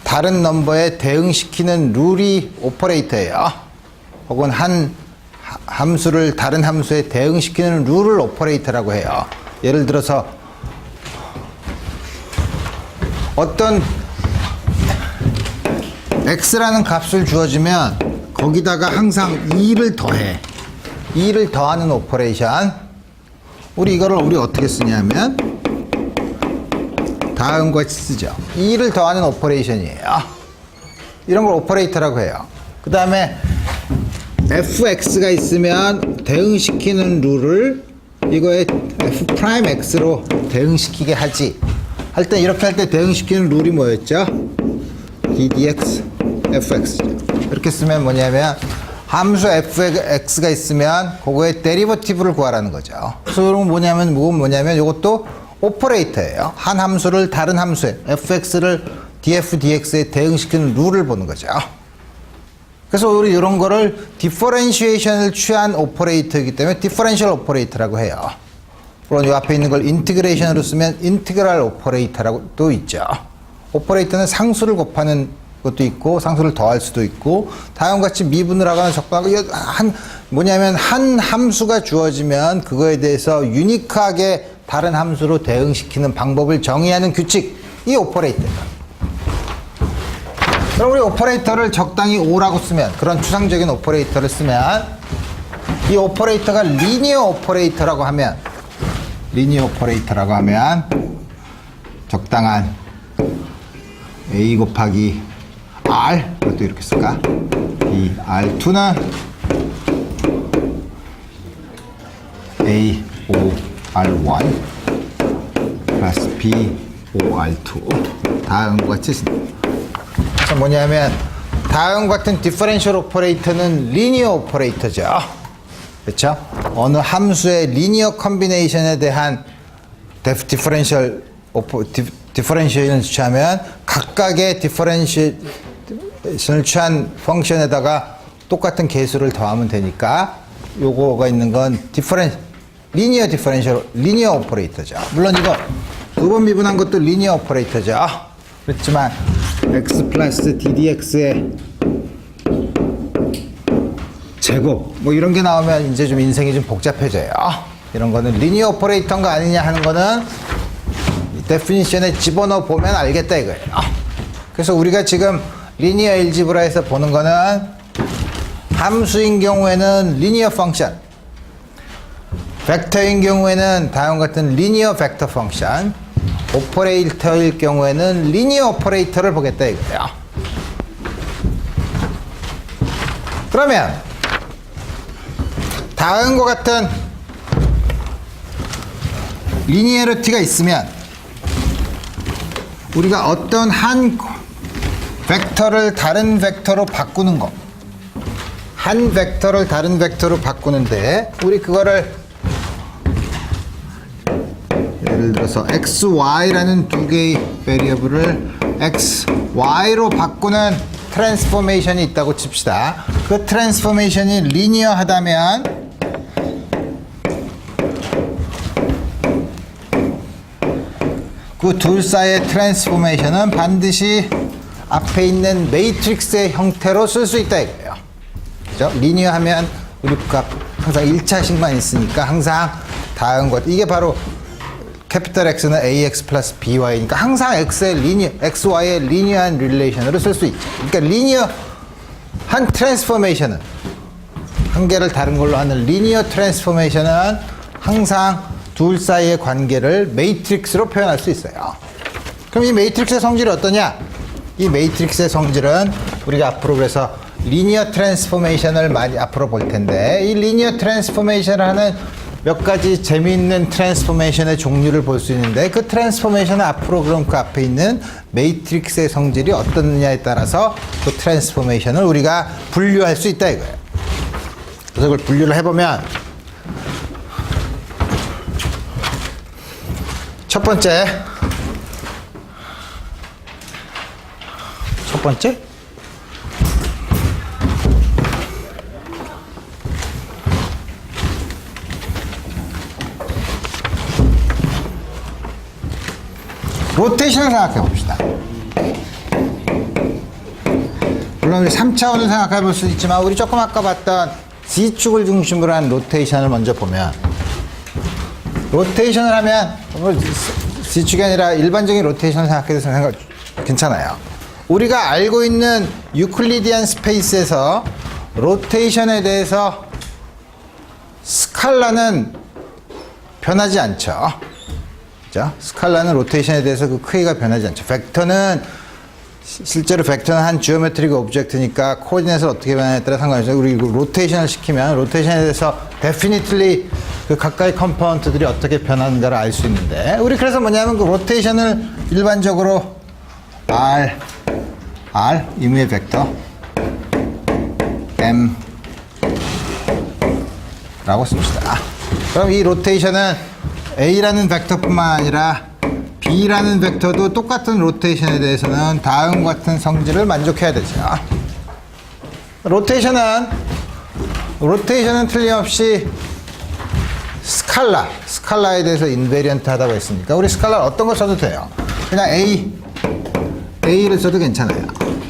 다른 넘버에 대응시키는 룰이 오퍼레이터예요. 혹은 한 함수를 다른 함수에 대응시키는 룰을 오퍼레이터라고 해요. 예를 들어서 어떤 x라는 값을 주어지면 거기다가 항상 2를 더해. 2를 더하는 오퍼레이션. 우리 어떻게 쓰냐면 다음과 같이 쓰죠. 2를 더하는 오퍼레이션이에요. 이런 걸 오퍼레이터라고 해요. 그 다음에 fx가 있으면 대응시키는 룰을 이거에 f'x로 대응시키게 하지. 이렇게 할 때 대응시키는 룰이 뭐였죠? ddx fx. 이렇게 쓰면 뭐냐면 함수 fx가 있으면 그거의 데리버티브를 구하라는 거죠. 그래서 이건 뭐냐면 이것도 오퍼레이터예요. 한 함수를 다른 함수에 fx를 df dx에 대응시키는 룰을 보는 거죠. 그래서 우리 이런 거를 디퍼렌시에이션을 취한 오퍼레이터이기 때문에 디퍼렌셜 오퍼레이터라고 해요. 물론 이 앞에 있는 걸 인티그레이션으로 쓰면 인티그랄 오퍼레이터라고 또 있죠. 오퍼레이터는 상수를 곱하는 것도 있고 상수를 더할 수도 있고 다음과 같이 미분을 하거나 적분하고 한 함수가 주어지면 그거에 대해서 유니크하게 다른 함수로 대응시키는 방법을 정의하는 규칙, 이 오퍼레이터예요. 그럼 우리 오퍼레이터를 적당히 O라고 쓰면, 그런 추상적인 오퍼레이터를 쓰면 이 오퍼레이터가 리니어 오퍼레이터라고 하면 적당한 A 곱하기 R, 이것도 이렇게 쓸까? 이 R2는 A O R1 플러스 B O R2 다음과 같이 쓴다. 그래서 뭐냐면 다음과 같은 디퍼렌셜 오퍼레이터는 리니어 오퍼레이터죠. 그렇죠? 어느 함수의 리니어 컨비네이션에 대한 디퍼렌셜을 취하면 각각의 디퍼렌시에이션을 취한 펑션에다가 똑같은 개수를 더하면 되니까 요거가 있는 건 리니어 오퍼레이터죠. 물론 이거 두 번 미분한 것도 리니어 오퍼레이터죠. 그렇지만 x 플러스 ddx의 제곱 뭐 이런 게 나오면 이제 좀 인생이 좀 복잡해져요. 이런 거는 리니어 오퍼레이터인가 아니냐 하는 거는 데피니션에 집어넣어 보면 알겠다 이거예요. 그래서 우리가 지금 리니어 엘지브라에서 보는 거는 함수인 경우에는 리니어 펑션, 벡터인 경우에는 다음과 같은 리니어 벡터 펑션, 오퍼레이터일 경우에는 리니어 오퍼레이터를 보겠다 이거예요. 그러면 다음과 같은 리니어리티가 있으면 우리가 어떤 한 벡터를 다른 벡터로 바꾸는 거, 한 벡터를 다른 벡터로 바꾸는데 우리 그거를 예를 들어서 xy라는 두 개의 베리어블을 xy로 바꾸는 트랜스포메이션이 있다고 칩시다. 그 트랜스포메이션이 리니어하다면 그 둘 사이의 트랜스포메이션은 반드시 앞에 있는 매트릭스의 형태로 쓸 수 있다 이거예요. 그죠? 리니어하면 우리 항상 1차식만 있으니까 항상 다음 것, 이게 바로 캐피탈 X는 AX 플러스 BY니까 항상 XY의 리니어한 릴레이션으로 쓸 수 있죠. 그러니까 리니어한 트랜스포메이션은, 한 개를 다른 걸로 하는 리니어 트랜스포메이션은 항상 둘 사이의 관계를 매트릭스로 표현할 수 있어요. 그럼 이 매트릭스의 성질이 어떠냐? 이 매트릭스의 성질은 우리가 앞으로 그래서 리니어 트랜스포메이션을 많이 앞으로 볼 텐데, 이 리니어 트랜스포메이션을 하는 몇 가지 재미있는 트랜스포메이션의 종류를 볼 수 있는데, 그 트랜스포메이션은 앞으로 그럼 그 앞에 있는 매트릭스의 성질이 어떻느냐에 따라서 그 트랜스포메이션을 우리가 분류할 수 있다 이거예요. 그래서 그걸 분류를 해보면 첫 번째 로테이션을 생각해 봅시다. 물론 우리 3차원을 생각해 볼 수 있지만 우리 조금 아까 봤던 Z축을 중심으로 한 로테이션을 먼저 보면, 로테이션을 하면 Z축이 아니라 일반적인 로테이션을 생각해도 생각 괜찮아요. 우리가 알고 있는 유클리디안 스페이스에서 로테이션에 대해서 스칼라는 변하지 않죠. 그죠? 스칼라는 로테이션에 대해서 그 크기가 변하지 않죠. 벡터는 실제로 벡터는 한 지오메트릭 오브젝트니까 코디네이트를 어떻게 변하냐에 따라 상관없어요. 우리 로테이션을 시키면 로테이션에 대해서 definitely 그 각각의 컴포넌트들이 어떻게 변하는가를 알 수 있는데, 우리 그래서 뭐냐면 그 로테이션을 일반적으로 R 임의의 벡터 M 라고 씁시다. 그럼 이 로테이션은 A라는 벡터뿐만 아니라 B라는 벡터도 똑같은 로테이션에 대해서는 다음과 같은 성질을 만족해야 되죠. 로테이션은 틀림없이 스칼라에 대해서 인베리언트 하다고 했으니까 우리 스칼라 어떤 걸 써도 돼요. 그냥 A를 써도 괜찮아요.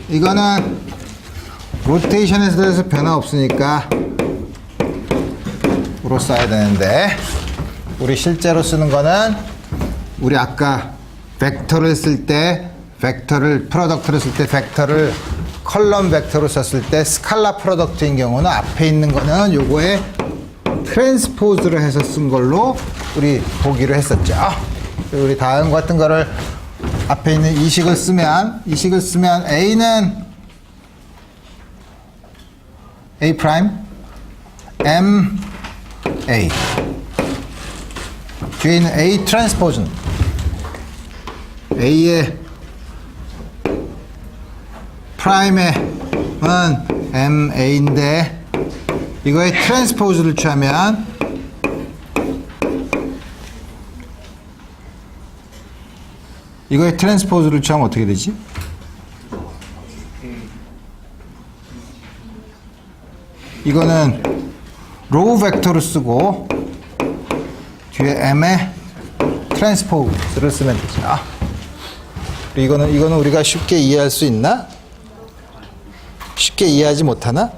이거는 로테이션에 대해서 변화 없으니까 으로 써야 되는데, 우리 실제로 쓰는 거는 우리 아까 벡터를 쓸 때, 프로덕트를 쓸 때 벡터를 컬럼 벡터로 썼을 때 스칼라 프로덕트인 경우는 앞에 있는 거는 요거에 트랜스포즈를 해서 쓴 걸로 우리 보기로 했었죠. 우리 다음 같은 거를 앞에 있는 이식을 쓰면 A는 A 프라임 M A, 뒤에 있는 A 트랜스포즈는 A의 프라임은 M A인데 이거의 트랜스포즈를 취하면 어떻게 되지? 이거는 로우 벡터를 쓰고 뒤에 M의 트랜스포즈를 쓰면 되죠. 이거는 우리가 쉽게 이해할 수 있나? 쉽게 이해하지 못하나?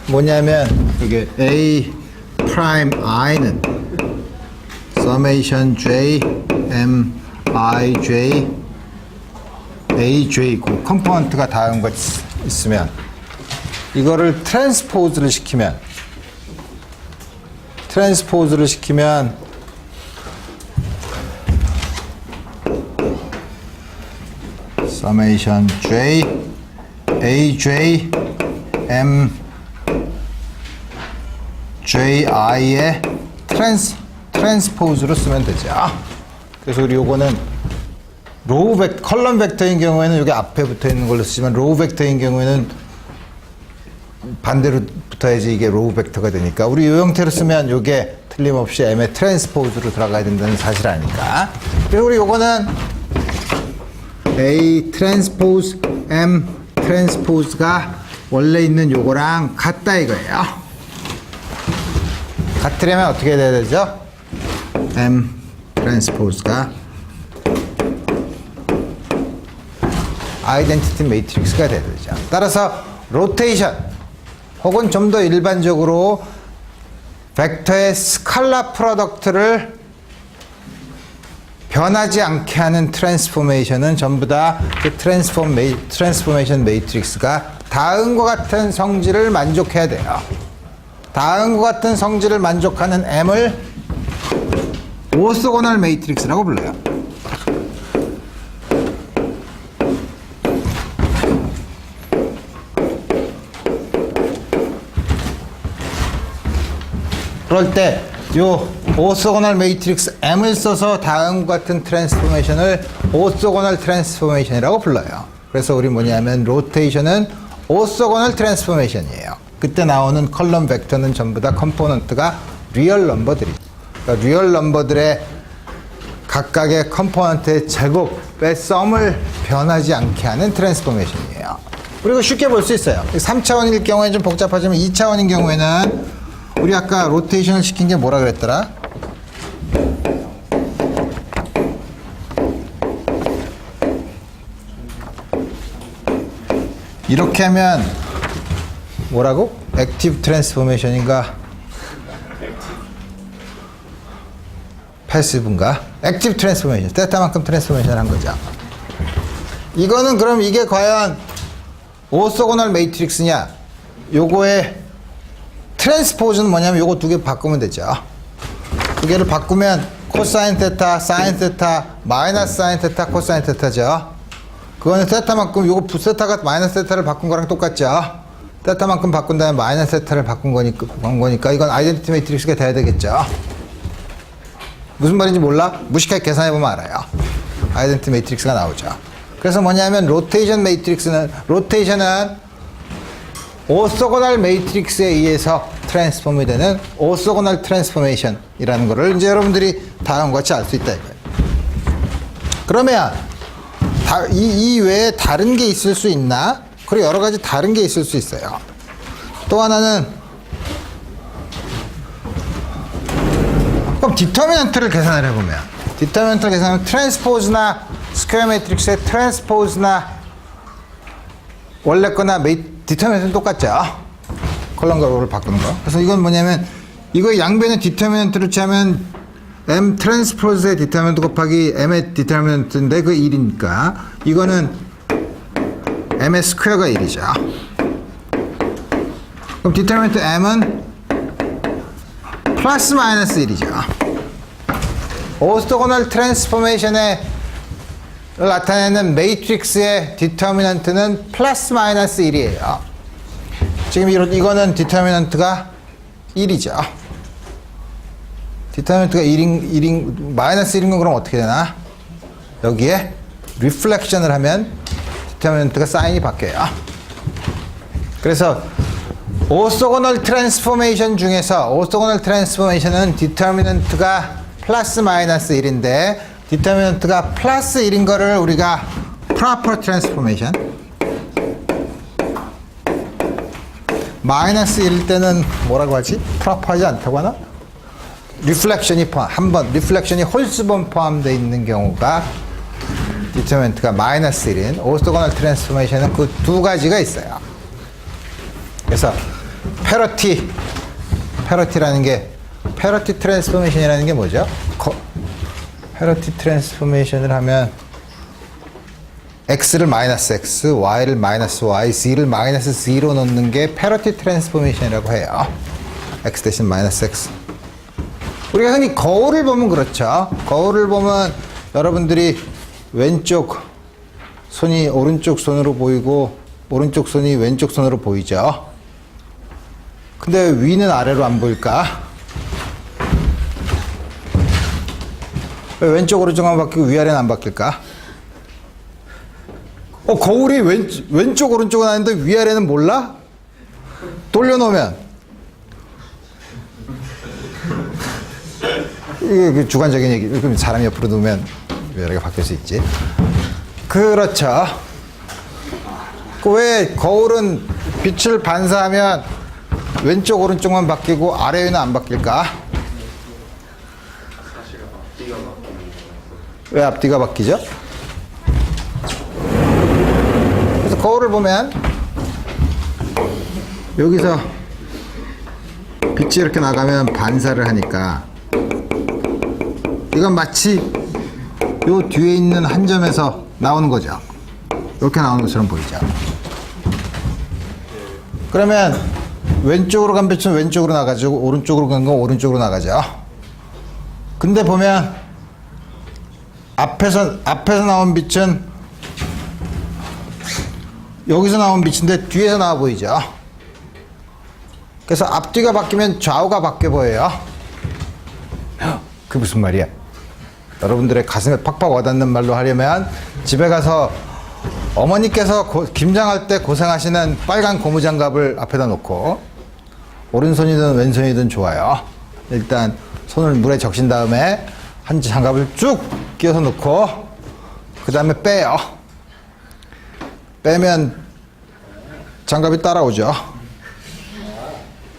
뭐냐면 이게 A 프라임 I는 summation J M I J A J고 컴포넌트가 다음과 있으면 이거를 트랜스포즈를 시키면 summation J A J M J I의 트랜스포즈로 쓰면 되죠. 그래서 우리 요거는 컬럼 벡터인 경우에는 여기 앞에 붙어 있는 걸로 쓰지만 로우 벡터인 경우에는 반대로 붙어야지 이게 로우 벡터가 되니까 우리 이 형태로 쓰면 이게 틀림없이 M의 트랜스포즈로 들어가야 된다는 사실 아니까. 그리고 우리 요거는 A 트랜스포즈 M 트랜스포즈가 원래 있는 요거랑 같다 이거예요. 같으려면 어떻게 돼야 되죠? M 트랜스포즈가 아이덴티티 매트릭스가 돼야 되죠. 따라서 로테이션 혹은 좀 더 일반적으로 벡터의 스칼라 프로덕트를 변하지 않게 하는 트랜스포메이션은 전부 다 그 트랜스포메이션 매트릭스가 다음과 같은 성질을 만족해야 돼요. 다음과 같은 성질을 만족하는 M을 오소고널 매트릭스라고 불러요. 그럴 때 요 오소고널 매트릭스 M을 써서 다음과 같은 트랜스포메이션을 오소고널 트랜스포메이션이라고 불러요. 그래서 우리 뭐냐면 로테이션은 오소고널 트랜스포메이션이에요. 그때 나오는 컬럼 벡터는 전부 다 컴포넌트가 리얼 넘버들이죠. 그러니까 리얼 넘버들의 각각의 컴포넌트의 제곱의 썸을 변하지 않게 하는 트랜스포메이션이에요. 그리고 쉽게 볼 수 있어요. 3차원일 경우에 좀 복잡하지만 2차원인 경우에는 우리 아까 로테이션을 시킨 게 뭐라 그랬더라? 이렇게 하면 뭐라고? 액티브 트랜스포메이션인가? 패시브인가? 액티브 트랜스포메이션. 세타만큼 트랜스포메이션 한 거죠. 이거는 그럼 이게 과연 오소고널 매트릭스냐? 요거의 트랜스포즈는 뭐냐면 요거 두 개 바꾸면 되죠. 두 개를 바꾸면 코사인 테타, 사인 테타, 마이너스 사인 테타, 코사인 테타죠. 그거는 세타만큼 요거 세타가 마이너스 세타를 바꾼 거랑 똑같죠. 세타만큼 바꾼 다음에 마이너스 세타를 바꾼 거니까 이건 아이덴티티 매트릭스가 돼야 되겠죠. 무슨 말인지 몰라? 무식하게 계산해보면 알아요. 아이덴티티 매트릭스가 나오죠. 그래서 뭐냐면 로테이션은 오소고널 매트릭스에 의해서 트랜스폼이 되는 오소고널 트랜스포메이션이라는 거를 이제 여러분들이 다음과 같이 알 수 있다 이거예요. 그러면 이 외에 다른 게 있을 수 있나? 그리고 여러 가지 다른 게 있을 수 있어요. 또 하나는 그럼 디터미넌트를 계산을 해보면 디터미넌트를 계산하면 트랜스포즈나 스퀘어 매트릭스의 트랜스포즈나 원래 거나 디터미넌트는 똑같죠. 컬럼과 로를 바꾸는 거. 그래서 이건 뭐냐면 이거의 양변의 디터미넌트를 취하면 M 트랜스포즈의 디터미넌트 곱하기 M의 디터미넌트인데 그 1이니까 이거는 M의 스퀘어가 1이죠. 그럼 디터미넌트 M은 플러스 마이너스 1이죠. 오소고널 트랜스포메이션을 나타내는 매트릭스의 디터미넌트는 플러스 마이너스 1이에요. 지금 이거는 디터미넌트가 1이죠. 디터미넌트가 1인, 마이너스 1인 건 그럼 어떻게 되나? 여기에 리플렉션을 하면 디터미넌트가 사인이 바뀌어요. 그래서 오소고널 트랜스포메이션 중에서 오소고널 트랜스포메이션은 디터미넌트가 플러스 마이너스 1인데 디터미넌트가 플러스 1인 거를 우리가 프로퍼 트랜스포메이션, 마이너스 1일 때는 뭐라고 하지? 프로퍼하지 않다고 하나? 리플렉션이 한번 리플렉션이 홀수번 포함되어 있는 경우가 디터미넌트가 마이너스 1인 오소고널 트랜스포메이션은 그 두 가지가 있어요. 그래서 패러티라는 게 패러티 트랜스포메이션이라는 게 뭐죠? 패러티 트랜스포메이션을 하면 x를 마이너스 x, y를 마이너스 y, z를 마이너스 z로 넣는 게 패러티 트랜스포메이션이라고 해요. x 대신 마이너스 x. 우리가 흔히 거울을 보면 그렇죠. 거울을 보면 여러분들이 왼쪽 손이 오른쪽 손으로 보이고 오른쪽 손이 왼쪽 손으로 보이죠. 근데 위는 아래로 안 보일까? 왜 왼쪽 오른쪽만 바뀌고 위아래는 안 바뀔까? 거울이 왼쪽 오른쪽은 아닌데 위아래는 몰라? 돌려놓으면 이게 주관적인 얘기. 그럼 사람이 옆으로 두면 위아래가 바뀔 수 있지. 그렇죠. 왜 거울은 빛을 반사하면 왼쪽 오른쪽만 바뀌고 아래 위는 안 바뀔까? 왜 앞뒤가 바뀌죠? 그래서 거울을 보면 여기서 빛이 이렇게 나가면 반사를 하니까 이건 마치 요 뒤에 있는 한 점에서 나오는 거죠. 이렇게 나오는 것처럼 보이죠. 그러면 왼쪽으로 간 빛은 왼쪽으로 나가죠. 오른쪽으로 간 건 오른쪽으로 나가죠. 근데 보면 앞에서 나온 빛은 여기서 나온 빛인데 뒤에서 나와 보이죠. 그래서 앞뒤가 바뀌면 좌우가 바뀌어 보여요. 그게 무슨 말이야? 여러분들의 가슴에 팍팍 와닿는 말로 하려면 집에 가서 어머니께서 김장할 때 고생하시는 빨간 고무장갑을 앞에다 놓고 오른손이든 왼손이든 좋아요. 일단 손을 물에 적신 다음에 한 장갑을 쭉 끼워서 놓고 그 다음에 빼요. 빼면 장갑이 따라오죠.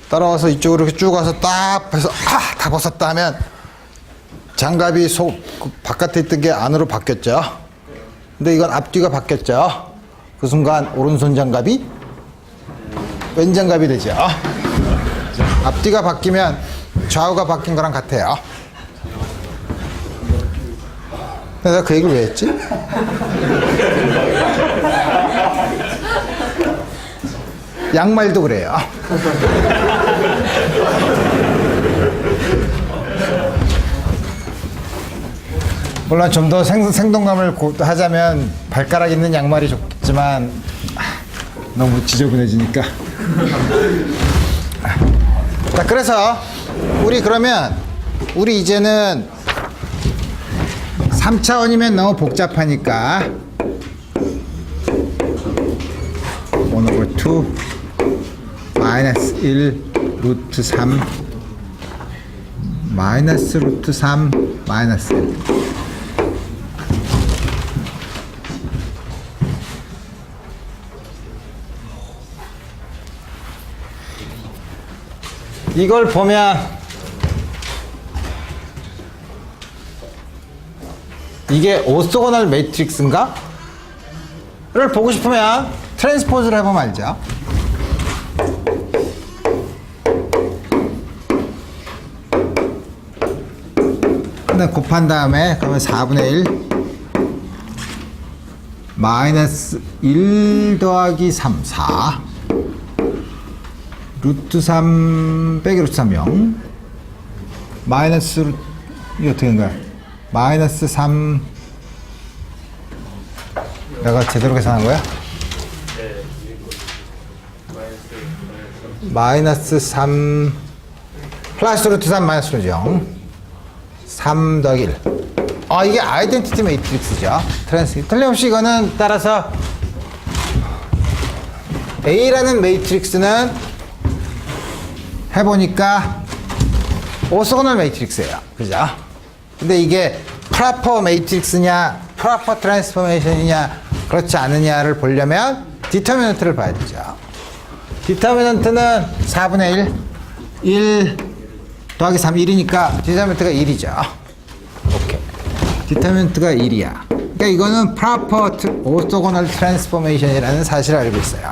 따라와서 이쪽으로 이렇게 쭉 와서 딱 해서 다 벗었다 하면 장갑이 바깥에 있던 게 안으로 바뀌었죠. 근데 이건 앞뒤가 바뀌었죠. 그 순간 오른손 장갑이 왼 장갑이 되죠. 앞뒤가 바뀌면 좌우가 바뀐 거랑 같아요. 내가 그 얘기를 왜 했지? 양말도 그래요. 물론 좀 더 생동감을 하자면 발가락 있는 양말이 좋겠지만 너무 지저분해지니까. 자, 그래서 우리 이제는 3차원이면 너무 복잡하니까 1/2 마이너스 1 루트 3 마이너스 루트 3 마이너스 1. 이걸 보면 이게 오소고널 매트릭스인가? 를 보고 싶으면 트랜스포즈를 해보면 알죠. 근데 곱한 다음에 그러면 4분의 1 마이너스 1 더하기 3 4 루트 3 빼기 루트 3 0 마이너스 이게 어떻게 된 거야? 마이너스 3 내가 제대로 계산한 거야? 마이너스 3 플러스 루트 3 마이너스 루트 0 3 더하기 1. 이게 아이덴티티 매트릭스죠. 틀림없이 이거는 따라서 A라는 매트릭스는 해보니까 오소고널 매트릭스예요. 그죠? 근데 이게 프로퍼 매트릭스냐 프로퍼 트랜스포메이션이냐 그렇지 않느냐를 보려면 디터미넌트를 봐야 되죠. 디터미넌트는 4분의 1 더하기 3 1이니까 디터미넌트가 1이죠. 오케이. 디터미넌트가 1이야. 그러니까 이거는 프로퍼 오소고널 트랜스포메이션이라는 사실을 알고 있어요.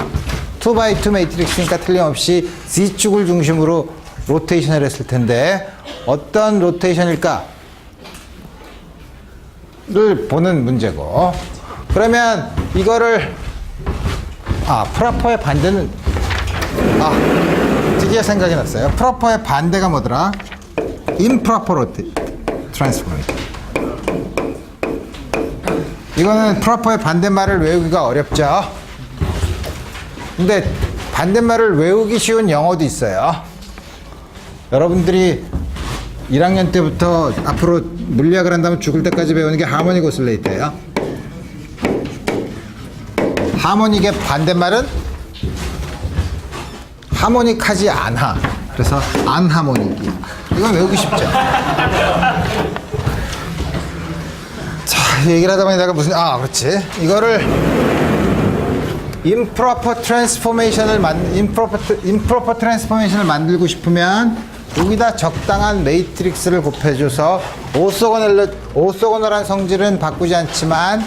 2x2 매트릭스니까 틀림없이 Z축을 중심으로 로테이션을 했을 텐데 어떤 로테이션일까? 를 보는 문제고. 그러면 이거를 프로퍼의 반대는 드디어 생각이 났어요. 프로퍼의 반대가 뭐더라? improper transformation. 이거는 프로퍼의 반대말을 외우기가 어렵죠. 근데 반대말을 외우기 쉬운 영어도 있어요. 여러분들이 1학년 때부터 앞으로 물리학을 한다면 죽을 때까지 배우는 게 하모닉 오실레이터예요. 하모닉의 반대말은 하모닉하지 않아. 그래서 안하모닉이야. 이건 외우기 쉽죠. 자, 얘기를 하다 보니 내가 그렇지. 이거를 improper transformation을 만들고 싶으면 여기다 적당한 매트릭스를 곱해줘서 오소고널한 성질은 바꾸지 않지만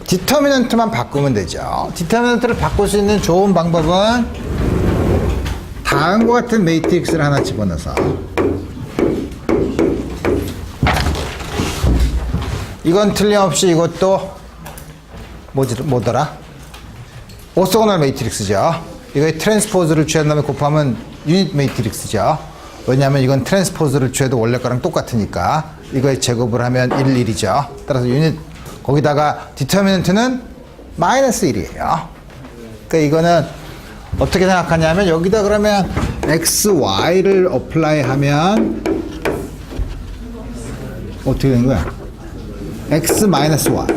디터미넌트만 바꾸면 되죠. 디터미넌트를 바꿀 수 있는 좋은 방법은 다음과 같은 매트릭스를 하나 집어넣어서 이건 틀림없이 이것도 뭐더라? 오소고널 매트릭스죠. 이거의 트랜스포즈를 취한 다음에 곱하면 유닛 매트릭스죠. 왜냐하면 이건 트랜스포즈를 취해도 원래 거랑 똑같으니까 이거의 제곱을 하면 1, 1이죠. 따라서 유닛 거기다가 디터미넌트는 마이너스 1이에요. 그러니까 이거는 어떻게 생각하냐면 여기다 그러면 x, y를 어플라이 하면 어떻게 되는 거야? x 마이너스 y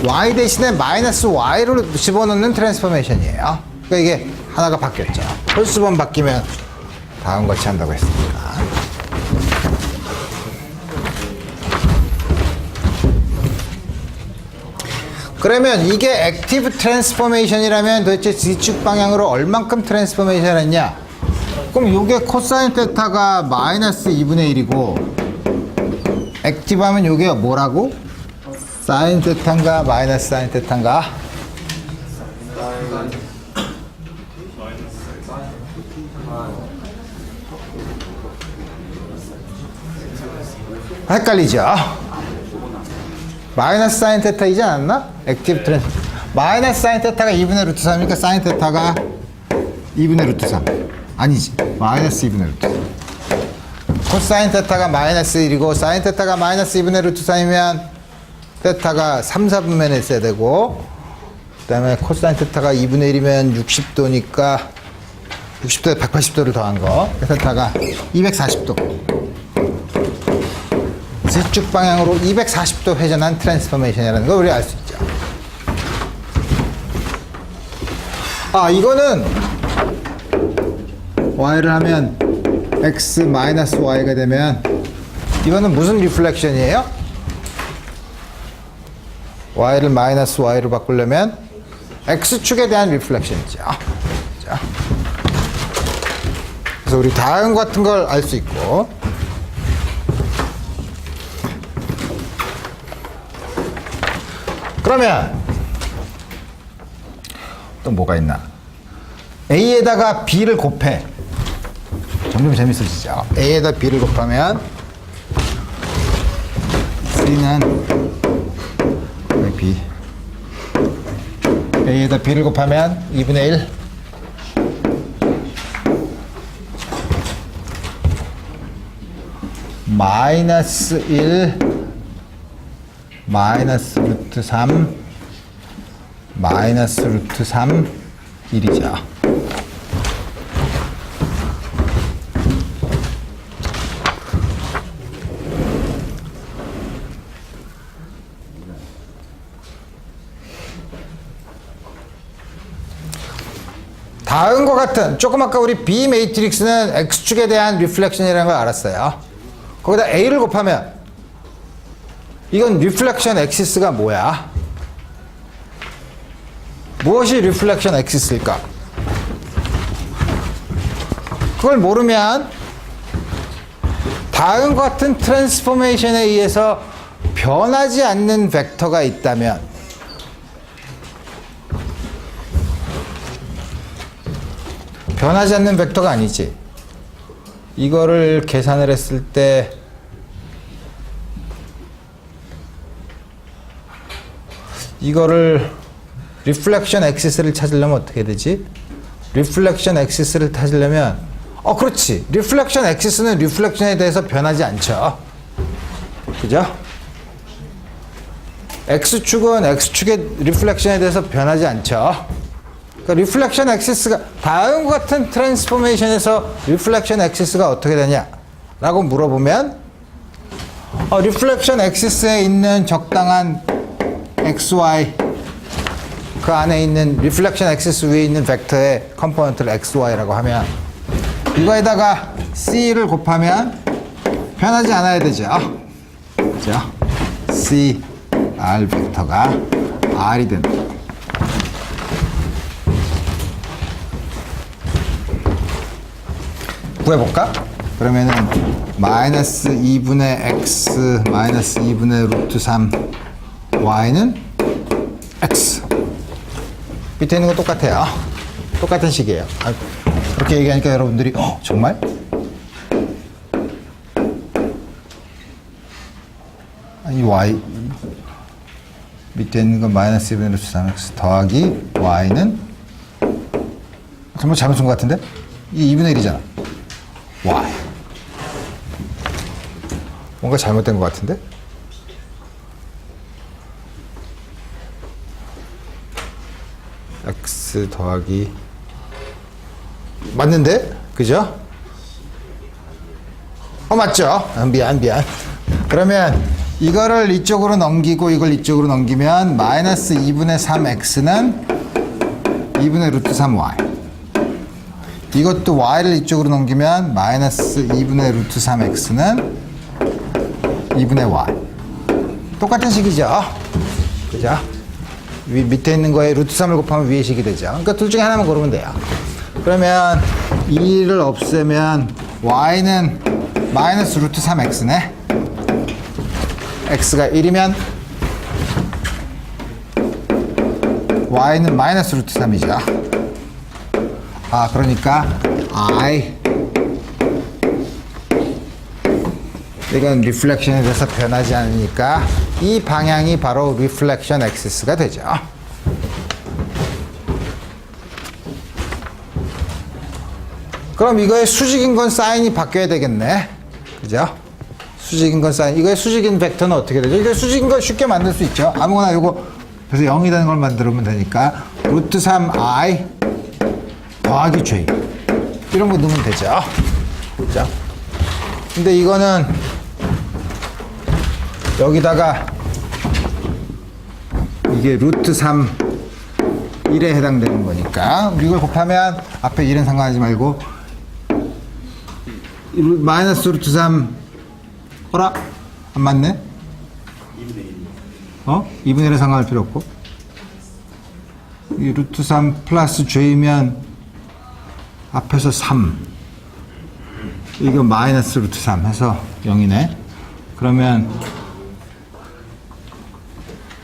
y 대신에 마이너스 y로 집어넣는 트랜스포메이션이에요. 그러니까 이게 하나가 바뀌었죠. 홀수번 바뀌면 다음 같이 한다고 했으니까. 그러면 이게 액티브 트랜스포메이션이라면 도대체 Z축 방향으로 얼만큼 트랜스포메이션 했냐? 그럼 이게 코사인 테타가 마이너스 2분의 1이고 액티브 하면 이게 뭐라고? 사인 테타인가 마이너스 사인 테타인가? 헷갈리죠? 마이너스 사인 테타이지 않았나? 액티브 트랜스 마이너스 사인 테타가 2분의 루트 3이니까 사인 테타가 2분의 루트 3 아니지 마이너스 2분의 루트 3 코사인 테타가 마이너스 1이고 사인 테타가 마이너스 2분의 루트 3이면 테타가 3, 4분면에 있어야 되고 그 다음에 코사인 테타가 2분의 1이면 60도니까 60도에 180도를 더한 거 테타가 240도 Z축 방향으로 240도 회전한 트랜스포메이션이라는 걸 우리 알 수 있죠. 아 이거는 Y를 하면 X 마이너스 Y가 되면 이거는 무슨 리플렉션이에요? Y를 마이너스 Y로 바꾸려면 X축에 대한 리플렉션이죠. 자. 그래서 우리 다음과 같은 걸 알 수 있고 그러면 또 뭐가 있나? A에다가 B를 곱해. 점점 재밌어지죠. A에다 B를 곱하면 C는 B A에다 B를 곱하면 2분의 1 마이너스 1 마이너스 루트 3 마이너스 루트 3 1이죠. 다음과 같은 조금 아까 우리 B 매트릭스는 X축에 대한 리플렉션이라는 걸 알았어요. 거기다 A를 곱하면 이건 리플렉션 엑시스가 뭐야? 무엇이 리플렉션 엑시스일까? 그걸 모르면 다음과 같은 트랜스포메이션에 의해서 변하지 않는 벡터가 있다면 변하지 않는 벡터가 아니지. 이거를 계산을 했을 때 이거를 리플렉션 엑시스를 찾으려면 어떻게 되지? 리플렉션 엑시스를 찾으려면 그렇지. 리플렉션 엑시스는 리플렉션에 대해서 변하지 않죠. 그죠? X축은 X축의 리플렉션에 대해서 변하지 않죠. 그러니까 리플렉션 엑시스가 다음과 같은 트랜스포메이션에서 리플렉션 엑시스가 어떻게 되냐 라고 물어보면 리플렉션 엑시스에 있는 적당한 XY 그 안에 있는 리플렉션 엑시스 위에 있는 벡터의 컴포넌트를 XY라고 하면 이거에다가 C를 곱하면 변하지 않아야 되죠. 그죠? C, R 벡터가 R이 된다. 구해볼까? 그러면은 마이너스 2분의 X 마이너스 2분의 루트 3 Y는 X 밑에 있는 거 똑같아요. 똑같은 식이에요. 그렇게 얘기하니까 여러분들이 정말? 이 Y 밑에 있는 건 마이너스 2분의 루트 3X 더하기 Y는 정말 잘못 쓴 것 같은데? 이 2분의 1이잖아. Y 뭔가 잘못된 것 같은데? X 더하기 맞는데? 그죠? 맞죠? 미안 그러면 이거를 이쪽으로 넘기고 이걸 이쪽으로 넘기면 마이너스 2분의 3X는 2분의 루트 3Y 이것도 Y를 이쪽으로 넘기면 마이너스 2분의 루트 3X는 2분의 Y 똑같은 식이죠. 그죠? 밑에 있는 거에 루트 3을 곱하면 위의 식이 되죠. 그러니까 둘 중에 하나만 고르면 돼요. 그러면 2를 없애면 Y는 마이너스 루트 3X네. X가 1이면 Y는 마이너스 루트 3이죠. 그러니까 I 이건 리플렉션에 대해서 변하지 않으니까 이 방향이 바로 리플렉션 엑시스가 되죠. 그럼 이거의 수직인 건 사인이 바뀌어야 되겠네. 그죠? 수직인 건 사인. 이거의 수직인 벡터는 어떻게 되죠? 이거 수직인 건 쉽게 만들 수 있죠. 아무거나 이거 그래서 0이 되는 걸 만들면 되니까 루트 3i 더하기 j 이런 거 넣으면 되죠. 그죠? 근데 이거는 여기다가 이게 루트 3 1에 해당되는 거니까 이걸 곱하면 앞에 1은 상관하지 말고 마이너스 루트 3 어라? 안 맞네? 2분의 1에 상관할 필요 없고 이 루트 3 플러스 j면 앞에서 3 이거 마이너스 루트 3 해서 0이네. 그러면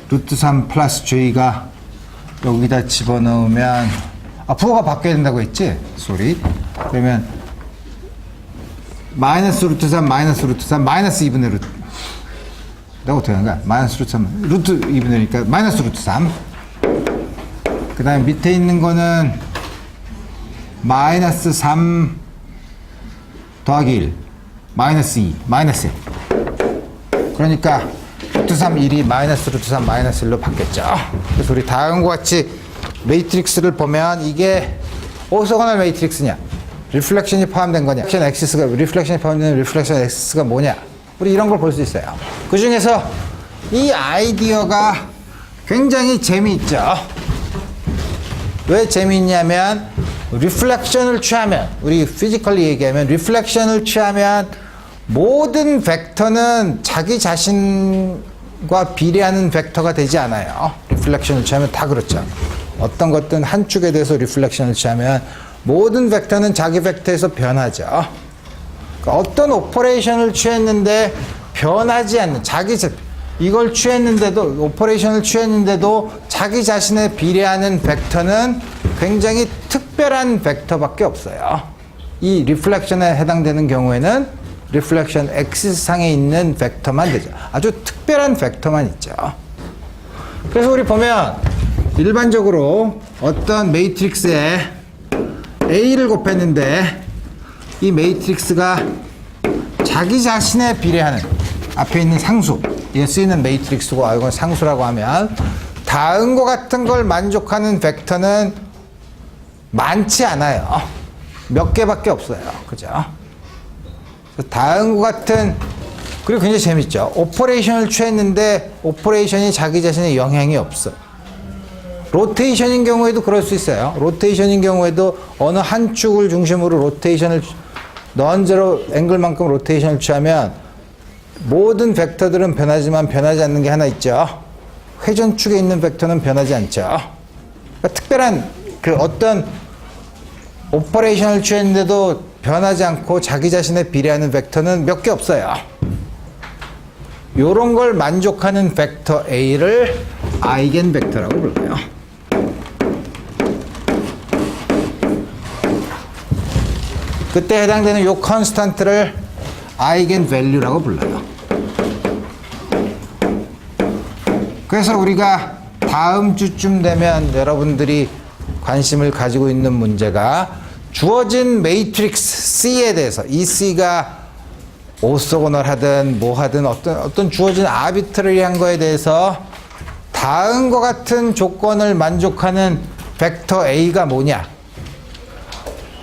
루트 3 플러스 j가 여기다 집어넣으면 부호가 바뀌어야 된다고 했지? 소리. 그러면 마이너스 루트 3 마이너스 루트 3 마이너스 2분의 루트 내가 어떻게 하는 거야? 마이너스 루트 3 루트 2분의니까 마이너스 루트 3 그 다음에 밑에 있는 거는 마이너스 3 더하기 1 마이너스 2 마이너스 1 그러니까 루트 3 1이 마이너스 루트 3 마이너스 1로 바뀌었죠. 그래서 우리 다음과 같이 매트릭스를 보면 이게 오소고널 매트릭스냐 리플렉션이 포함된 거냐 리플렉션이 포함된 리플렉션 엑시스가 뭐냐 우리 이런 걸 볼 수 있어요. 그 중에서 이 아이디어가 굉장히 재미있죠. 왜 재미있냐면 리플렉션을 취하면 우리 피지컬리 얘기하면 리플렉션을 취하면 모든 벡터는 자기 자신과 비례하는 벡터가 되지 않아요. 리플렉션을 취하면 다 그렇죠. 어떤 것든 한 축에 대해서 리플렉션을 취하면 모든 벡터는 자기 벡터에서 변하죠. 그러니까 어떤 오퍼레이션을 취했는데 변하지 않는 이걸 취했는데도 오퍼레이션을 취했는데도 자기 자신에 비례하는 벡터는 굉장히 특별한 벡터밖에 없어요. 이 리플렉션에 해당되는 경우에는 리플렉션 엑시스상에 있는 벡터만 되죠. 아주 특별한 벡터만 있죠. 그래서 우리 보면 일반적으로 어떤 매트릭스에 A를 곱했는데 이 매트릭스가 자기 자신에 비례하는 앞에 있는 상수 이게 쓰이는 매트릭스고 이건 상수라고 하면 다음과 같은 걸 만족하는 벡터는 많지 않아요. 몇 개밖에 없어요. 그죠? 다음과 같은 그리고 굉장히 재밌죠. 오퍼레이션을 취했는데 오퍼레이션이 자기 자신에 영향이 없어. 로테이션인 경우에도 그럴 수 있어요. 로테이션인 경우에도 어느 한 축을 중심으로 로테이션을 넌제로 앵글만큼 로테이션을 취하면 모든 벡터들은 변하지만 변하지 않는 게 하나 있죠. 회전축에 있는 벡터는 변하지 않죠. 그러니까 특별한 그 어떤 오퍼레이션을 취했는데도 변하지 않고 자기 자신에 비례하는 벡터는 몇 개 없어요. 요런 걸 만족하는 벡터 A를 아이겐 벡터라고 불러요. 그때 해당되는 요 컨스탄트를 아이겐 밸류라고 불러요. 그래서 우리가 다음 주쯤 되면 여러분들이 관심을 가지고 있는 문제가 주어진 매트릭스 C에 대해서 이 C가 오소고널 하든 뭐 하든 어떤 주어진 아비트러리한 거에 대해서 다음과 같은 조건을 만족하는 벡터 A가 뭐냐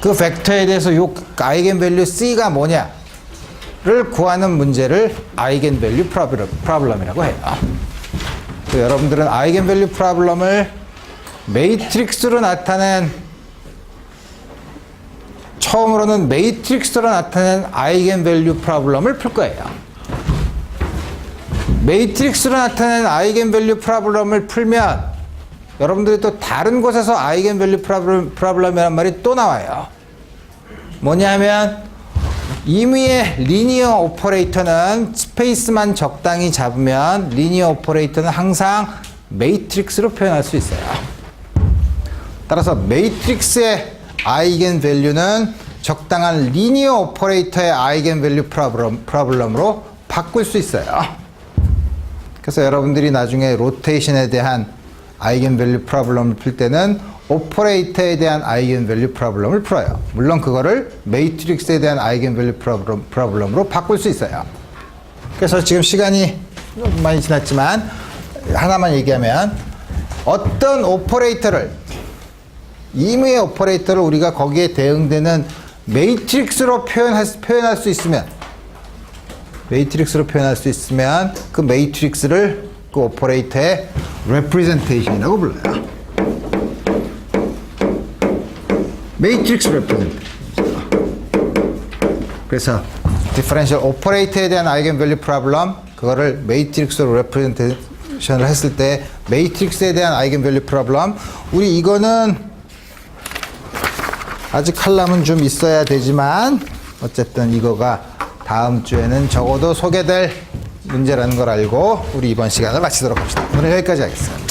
그 벡터에 대해서 요 아이겐밸류 C가 뭐냐를 구하는 문제를 아이겐밸류 프로블럼이라고 해요. 여러분들은 아이겐밸류 프로블럼을 매트릭스로 나타낸 처음으로는 매트릭스로 나타낸 아이겐밸류 프로블럼을 풀 거예요. 매트릭스로 나타낸 아이겐밸류 프로블럼을 풀면 여러분들이 또 다른 곳에서 아이겐밸류 프로블럼이란 말이 또 나와요. 뭐냐면 임의의 리니어 오퍼레이터는 스페이스만 적당히 잡으면 리니어 오퍼레이터는 항상 매트릭스로 표현할 수 있어요. 따라서 매트릭스의 아이겐밸류는 적당한 리니어 오퍼레이터의 아이겐밸류 프로블럼으로 바꿀 수 있어요. 그래서 여러분들이 나중에 로테이션에 대한 아이겐밸류 프로블럼을 풀 때는 오퍼레이터에 대한 아이겐밸류 프로블럼을 풀어요. 물론 그거를 매트릭스에 대한 아이겐밸류 프로블럼으로 바꿀 수 있어요. 그래서 지금 시간이 좀 많이 지났지만 하나만 얘기하면 어떤 오퍼레이터를 임의의 오퍼레이터를 우리가 거기에 대응되는 매트릭스로 표현할 수 있으면 그 매트릭스를 그 오퍼레이터의 representation이라고 불러요. 매트릭스 representation. 그래서 디퍼런셜 오퍼레이터에 대한 아이겐밸류 프로블럼 그거를 매트릭스로 representation을 했을 때 매트릭스에 대한 아이겐밸류 프로블럼 우리 이거는 아직 칼럼은 좀 있어야 되지만 어쨌든 이거가 다음 주에는 적어도 소개될 문제라는 걸 알고 우리 이번 시간을 마치도록 합시다. 오늘 여기까지 하겠습니다.